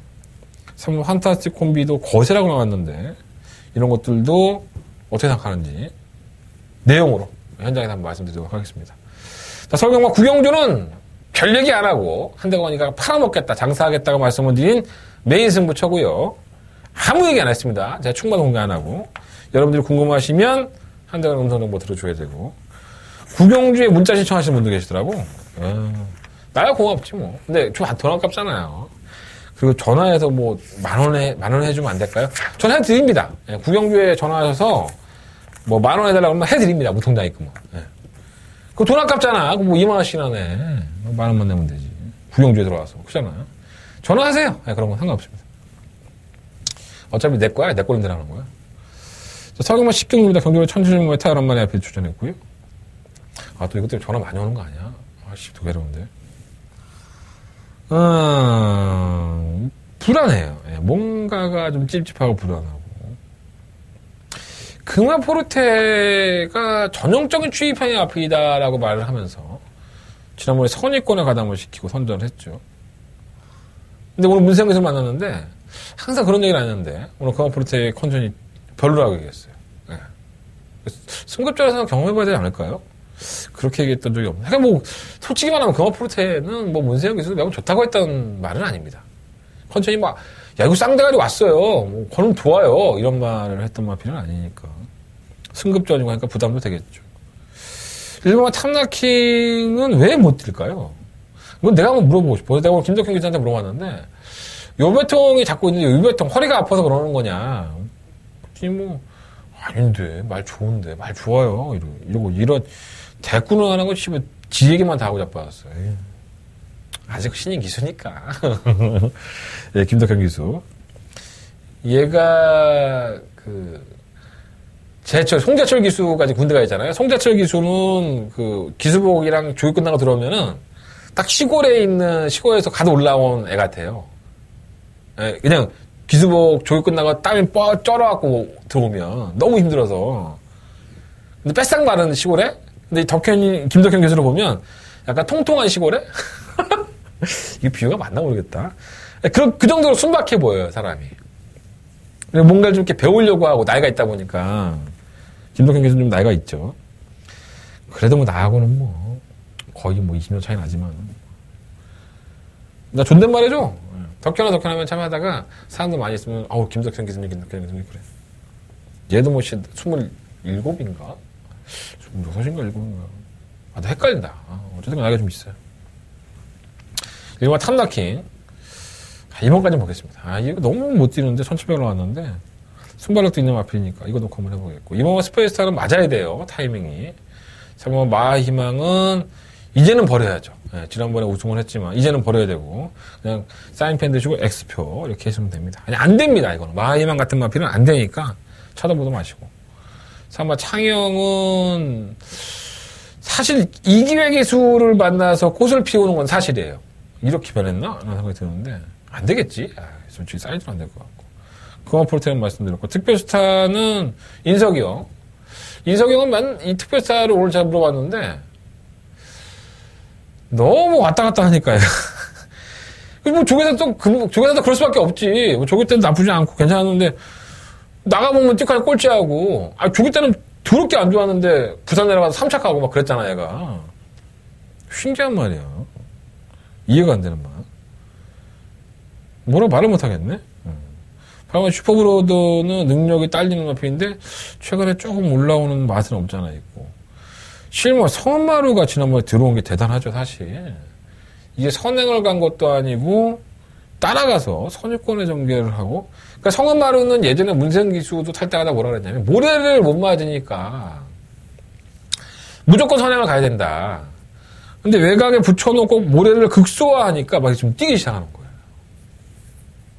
3번 판타스틱 콤비도 거세라고 나왔는데, 이런 것들도 어떻게 생각하는지 내용으로 현장에서 한번 말씀드리도록 하겠습니다. 자, 설경마 구경주는 별 얘기 안 하고 한대건이가 팔아먹겠다, 장사하겠다고 말씀을 드린 메인 승부처고요. 아무 얘기 안 했습니다. 제가 충만 공개 안 하고 여러분들이 궁금하시면 한대건 음성 정보 들어줘야 되고 구경주에 문자 신청하시는 분도 계시더라고. 나야 고맙지 뭐. 근데 좀 돈 아깝잖아요. 그리고 전화해서 뭐, 만 원 해주면 안 될까요? 전 해드립니다. 예, 구경주에 전화하셔서, 뭐, 10,000원 해달라고 하면 해드립니다. 무통장입금. 예. 그거 돈 아깝잖아. 그거 뭐 20,000원씩이나 내. 10,000원만 내면 되지. 구경주에 들어와서. 그렇잖아요. 전화하세요. 예, 그런 건 상관없습니다. 어차피 내 거야. 내 걸로 내라는 거야. 서경마 10경주입니다. 경주에 1,700m 타이런만에 앞에 추천했고요. 아, 또 이것 때문에 전화 많이 오는 거 아니야? 아씨, 더 괴로운데. 불안해요. 예, 뭔가가 좀 찝찝하고 불안하고. 금화 포르테가 전형적인 추이판의 앞이다라고 말을 하면서 지난번에 선의권에 가담을 시키고 선전을 했죠. 근데 오늘 문세영 교수를 만났는데 항상 그런 얘기를 안 했는데 오늘 금화 포르테의 컨디션이 별로라고 얘기했어요. 예. 승급자에서는 경험해봐야 되지 않을까요? 그렇게 얘기했던 적이 없나요? 그러니까 뭐, 솔직히 말하면 금화 포르테는 뭐 문세영 교수도 매우 좋다고 했던 말은 아닙니다. 컨디션이 막, 야, 이거 쌍대가리 왔어요. 뭐, 걸음 좋아요. 이런 말을 했던 마필은 아니니까. 승급전이고 하니까 부담도 되겠죠. 일본의 탐나킹은 왜 못 뛸까요? 이건 내가 한번 물어보고 싶어. 내가 오늘 김덕현 기자한테 물어봤는데, 요배통이 잡고 있는데, 요배통 허리가 아파서 그러는 거냐. 뭐, 아닌데, 말 좋은데, 말 좋아요. 이런, 대꾸는 하는 거 집에 지 얘기만 다 하고 자빠졌어요. 아직 신인 기수니까. 예, 김덕현 기수. 얘가, 송재철 기수까지 군대가 있잖아요. 송재철 기수는 기수복이랑 조교 끝나고 들어오면은 딱 시골에서 가도 올라온 애 같아요. 예, 그냥 기수복 조교 끝나고 땀이 쩔어갖고 들어오면 너무 힘들어서. 근데 뺏상 마른 시골에? 근데 김덕현 교수를 보면 약간 통통한 시골에? 이게 비유가 맞나 모르겠다. 그 정도로 순박해 보여요, 사람이. 뭔가를 좀 이렇게 배우려고 하고 나이가 있다 보니까 김덕현 교수는 좀 나이가 있죠. 그래도 뭐 나하고는 뭐 거의 뭐 20년 차이 나지만 나 존댓말해줘. 덕현하면 참 하다가 사람들 많이 있으면 김덕현 교수님 그래. 얘도 뭐 27인가? 26인가 7인가? 나 헷갈린다. 어쨌든 나이가 좀 있어요. 이번 탐나킹. 이번까지 보겠습니다. 이거 너무 못 뛰는데 1700 올라왔는데 순발력도 있는 마필이니까 이거 놓고 한번 해보겠고. 이번 스페이스타는 맞아야 돼요. 타이밍이. 3번 마희망은 이제는 버려야죠. 지난번에 우승을 했지만 이제는 버려야 되고 그냥 사인펜 드시고 X표 이렇게 하시면 됩니다. 아니 안 됩니다. 이거는 마희망 같은 마필은 안 되니까 쳐다보도 마시고. 3번 창영은 사실 이기회 기수를 만나서 꽃을 피우는 건 사실이에요. 이렇게 변했나? 라는 생각이 드는데 안 되겠지? 솔직히 사이즈는 안 될 것 같고. 금화포르테는 말씀드렸고 특별스타는 인석이요. 인석이는 이 특별스타를 오늘 제가 물어봤는데 너무 왔다 갔다 하니까요. 뭐 조계사도 그럴 수밖에 없지. 뭐 조계 때는 나쁘지 않고 괜찮았는데 나가보면 띠까지 꼴찌하고 조계 때는 더럽게 안 좋았는데 부산 내려가서 3착하고 막 그랬잖아 얘가. 신기한 말이야. 이해가 안 되는 말. 뭐라고 말을 못하겠네. 방금 슈퍼브로드는 능력이 딸리는 마필인데 최근에 조금 올라오는 맛은 없잖아 있고. 실무 성은마루가 지난번에 들어온 게 대단하죠 사실. 이게 선행을 간 것도 아니고 따라가서 선유권의 전개를 하고. 그러니까 성은마루는 예전에 문생기수도 탈 때마다 뭐라 그랬냐면 모래를 못 맞으니까 무조건 선행을 가야 된다. 근데 외곽에 붙여놓고 모래를 극소화하니까 막 좀 뛰기 시작하는 거예요.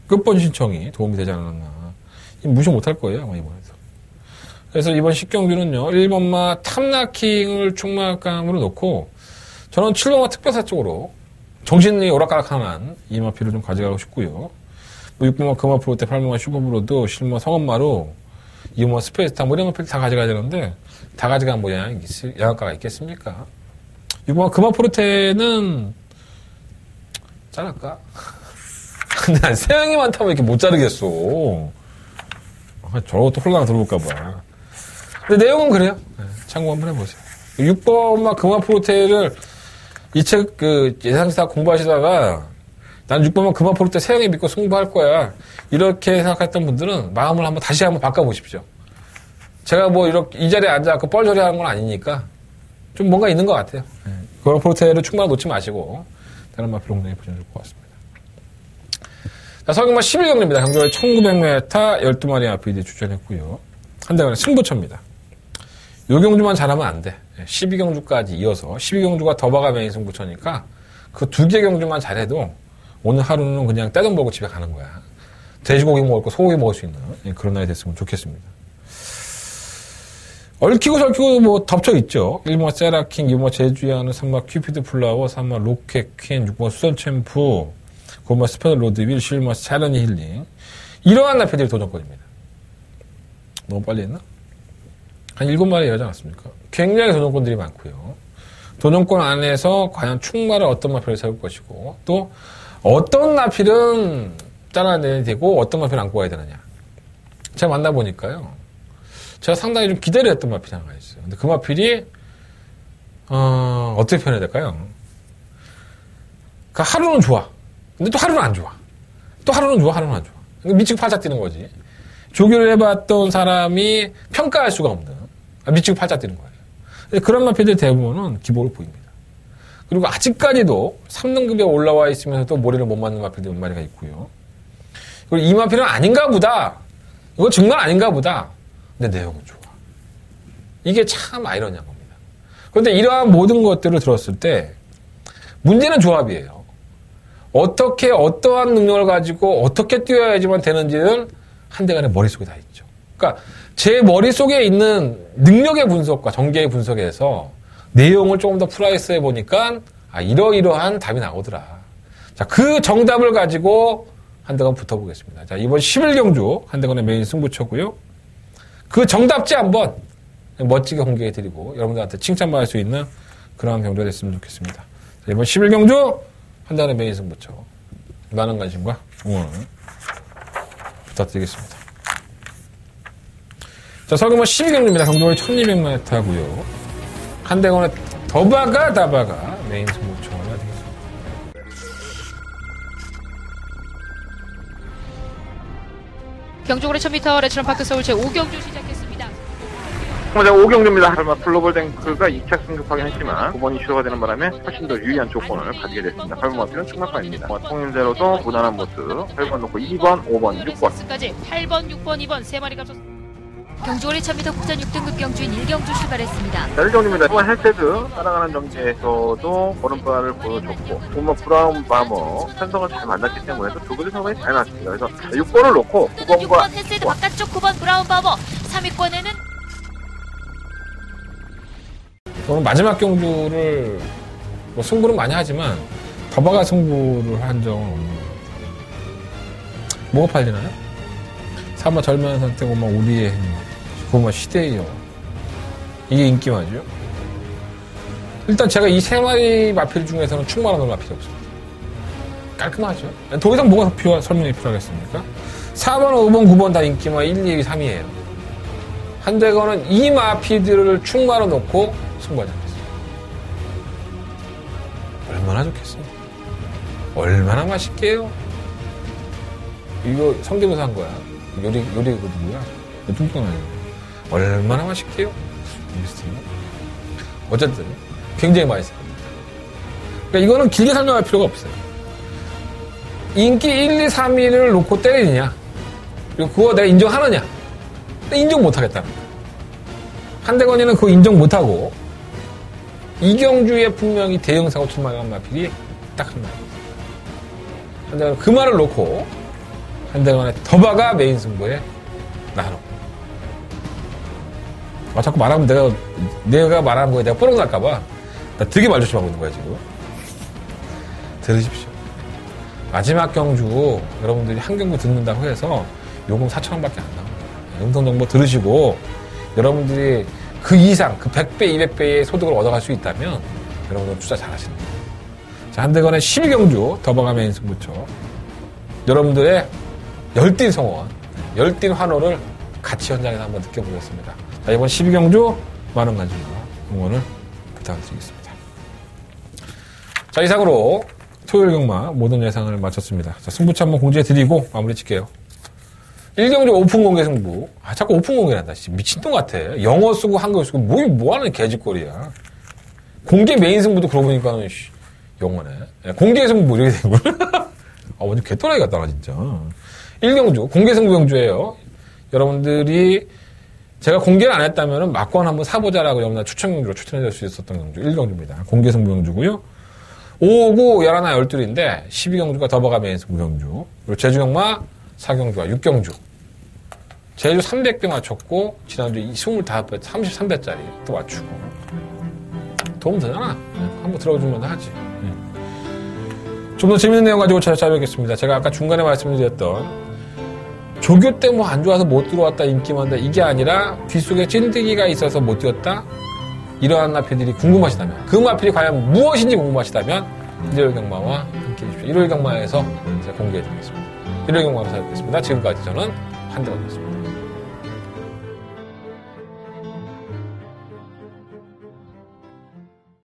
끝번 신청이 도움이 되지 않았나. 무시 못할 거예요 아마 이번에도. 그래서 이번 10경주는요 1번마 탐나킹을 충막감으로 놓고 저는 7번마 특별사 쪽으로 정신이 오락가락한 이 마필을 좀 가져가고 싶고요. 6번마 금화프로테 8번마 슈퍼브로드 7번마 성원마루 2번마 스페이스타 뭐 이런 마필 다 가져가야 되는데 다 가져가면 뭐 영향가가 있겠습니까? 6번마 금화프로테는 자를까? 근데 난 세영이 많다면 이렇게 못 자르겠어. 저러고 또 홀랑 들어올까봐. 근데 내용은 그래요. 참고 한번 해보세요. 6번마 금화프로테를 이 책 예상사 공부하시다가 난 6번만 금화포르테 세영이 믿고 승부할 거야. 이렇게 생각했던 분들은 마음을 다시 한번 바꿔보십시오. 제가 뭐 이렇게 이 자리에 앉아서 뻘소리 하는 건 아니니까 좀 뭔가 있는 것 같아요. 금화포르테를 충분히 놓지 마시고 다른 마필 공략해 보시면 좋을 것 같습니다. 자, 서경마 11경주입니다. 경주에 1900m 12마리 마필이 출전했고요. 한 대간의 승부처입니다. 요 경주만 잘하면 안 돼. 12경주까지 이어서 12경주가 더바가 메인 승부처니까 그 두 개 경주만 잘해도 오늘 하루는 그냥 떼돈 벌고 집에 가는 거야. 돼지고기 먹을 거 소고기 먹을 수 있는 그런 날이 됐으면 좋겠습니다. 얽히고 설키고 뭐 덮쳐 있죠. 1번 세라킹, 2번 제주야는 3번 큐피드 플라워, 3번 로켓 퀸, 6번 수선 챔프, 9번 스페셜 로드빌, 7번 샤르니 힐링. 이러한 나패들이 도전권입니다. 너무 빨리 했나? 한 7마리 이러지 않았습니까? 굉장히 도전권들이 많고요. 도전권 안에서 과연 충마를 어떤 마필을 세울 것이고 또 어떤 나필은 잘라내야 되고 어떤 마필은 안고 가야 되느냐. 제가 만나보니까요. 제가 상당히 좀 기대를 했던 마필이 하나가 있어요. 근데 그 마필이 어떻게 표현해야 될까요? 그러니까 하루는 좋아. 근데 또 하루는 안 좋아. 또 하루는 좋아, 하루는 안 좋아. 미치고 팔짝 뛰는 거지. 조교를 해봤던 사람이 평가할 수가 없는 미치고 팔짝 뛰는 거예요. 그런 마필들 대부분은 기복을 보입니다. 그리고 아직까지도 3등급에 올라와 있으면서도 모래를 못 맞는 마필들 몇 마리가 있고요. 그리고 이 마필은 아닌가 보다. 이거 정말 아닌가 보다. 근데 내용은 좋아. 이게 참 아이러니한 겁니다. 그런데 이러한 모든 것들을 들었을 때 문제는 조합이에요. 어떻게 어떠한 능력을 가지고 어떻게 뛰어야지만 되는지는 한대간의 머릿속에 다 있죠. 그러니까 제 머릿속에 있는 능력의 분석과 전개의 분석에서 내용을 조금 더 플라이스해 보니까 이러이러한 답이 나오더라. 자, 그 정답을 가지고 한대간 붙어보겠습니다. 자, 이번 11경주 한대간의 메인 승부처고요. 그 정답지 한번 멋지게 공개해드리고 여러분들한테 칭찬받을 수 있는 그런 경주가 됐으면 좋겠습니다. 자, 이번 11경주 한대간의 메인 승부처 많은 관심과 응원 부탁드리겠습니다. 자, 서경마 12경주입니다. 경주거리 1200m 하고요. 한대건의 더바가 메인 승부처가 되겠습니다. 경주거리 1000m 레츠런파크 서울 제5경주 시작했습니다. 5경주입니다. 설마 플로벌 탱크가 2차 승급하긴 했지만 9번이 취소가 되는 바람에 훨씬 더 유리한 조건을 가지게 됐습니다. 8번 마피는 충격파입니다. 통일대로도 무난한 모습 8번 놓고 2번, 5번, 6번 까지 8번, 6번, 2번 3마리가 졌습니다. 경주거리 1000m 국산 6등급 경주인 1경주 출발했습니다. 1경주입니다. 1번 헬테드 따라가는 경기에서도 오른발을 보여줬고 5번 브라운 바머 편성을 잘 만났기 때문에 또 두 가지 상황이 잘 나왔습니다. 그래서 6번을 놓고 9번과 6번 헬세드 바깥쪽 9번 브라운 바버 3위권에는 저는 마지막 경주를 뭐 승부는 많이 하지만 더바가 승부를 한 적은 없는 것 같아요. 뭐가 팔리나요? 3번 절면 선택 5번 우리의 행복 9번 시대이요. 이게 인기마죠. 일단 제가 이 세 마리 마필 중에서는 충만한 걸 마필이 없습니다. 깔끔하죠. 더 이상 뭐가 설명이 필요하겠습니까? 4번, 5번, 9번 다 인기마 1, 2, 3이에요. 한대건은 이 마피들을 충만해 놓고 승부하지 않겠습니다. 얼마나 좋겠습니까? 얼마나 맛있게요? 이거 성대모사 한 거야. 요리거든요. 뚱뚱하네. 얼마나 맛있게요? 비슷해요. 어쨌든 굉장히 맛있어요. 그러니까 이거는 길게 설명할 필요가 없어요. 인기 1, 2, 3위를 놓고 때리느냐, 그리고 그거 내가 인정하느냐, 인정 못하겠다는 거예요. 한대건이는 그거 인정 못하고 이경주에 분명히 대형 사고 출마한 마필이 딱 한 마리. 한대건은 그 말을 놓고 한대건의 더바가 메인 승부에 나가는 거예요. 자꾸 말하면 내가 말하는 거에 내가 뽀록 날까봐 나 되게 말 조심하고 있는 거야 지금. 들으십시오. 마지막 경주 여러분들이 한 경주 듣는다고 해서 요금 4,000원밖에 안 나옵니다. 음성정보 들으시고 여러분들이 그 이상 그 100배, 200배의 소득을 얻어갈 수 있다면 여러분들 투자 잘하십니다. 자, 한대건의 12경주 더바가 메인 승부처 여러분들의 열띤 성원, 열띤 환호를 같이 현장에서 한번 느껴보겠습니다. 자, 이번 12경주 많은 관심과 응원을 부탁드리겠습니다. 자, 이상으로 토요일 경마 모든 예상을 마쳤습니다. 자, 승부처 한번 공지해드리고 마무리 칠게요. 1경주 오픈 공개 승부. 자꾸 오픈 공개란다. 미친놈 같아. 영어 쓰고 한글 쓰고 뭐하는 개짓거리야. 공개 메인 승부도 그러고 보니까는 영어네. 공개 승부 이렇게 되고. 완전 개또라이 같다 진짜. 1경주 공개 승부 경주예요. 여러분들이 제가 공개를 안 했다면 막권 한번 사보자라고 여러분들 추천 경주로 추천해줄 수 있었던 경주 1경주입니다. 공개 승부 경주고요. 5, 9, 11, 12인데 12경주가 더버가 메인 승부 경주. 그리고 제주경마 4경주와 6경주. 제주 300배 맞췄고 지난주 25배, 33배짜리 또 맞추고. 도움 되잖아. 한번 들어주면 하지. 좀 더 재밌는 내용 가지고 찾아뵙겠습니다. 제가 아까 중간에 말씀드렸던 조교 때 뭐 안 좋아서 못 들어왔다 인기 많다 이게 아니라 뒷속에 찐득이가 있어서 못 뛰었다 이러한 마필들이 궁금하시다면 그 마필이 과연 무엇인지 궁금하시다면 일요일 경마와 함께 해주십시오. 일요일 경마에서 제가 공개해드리겠습니다. 일요일 경마로 찾아뵙겠습니다. 지금까지 저는 한대건이었습니다.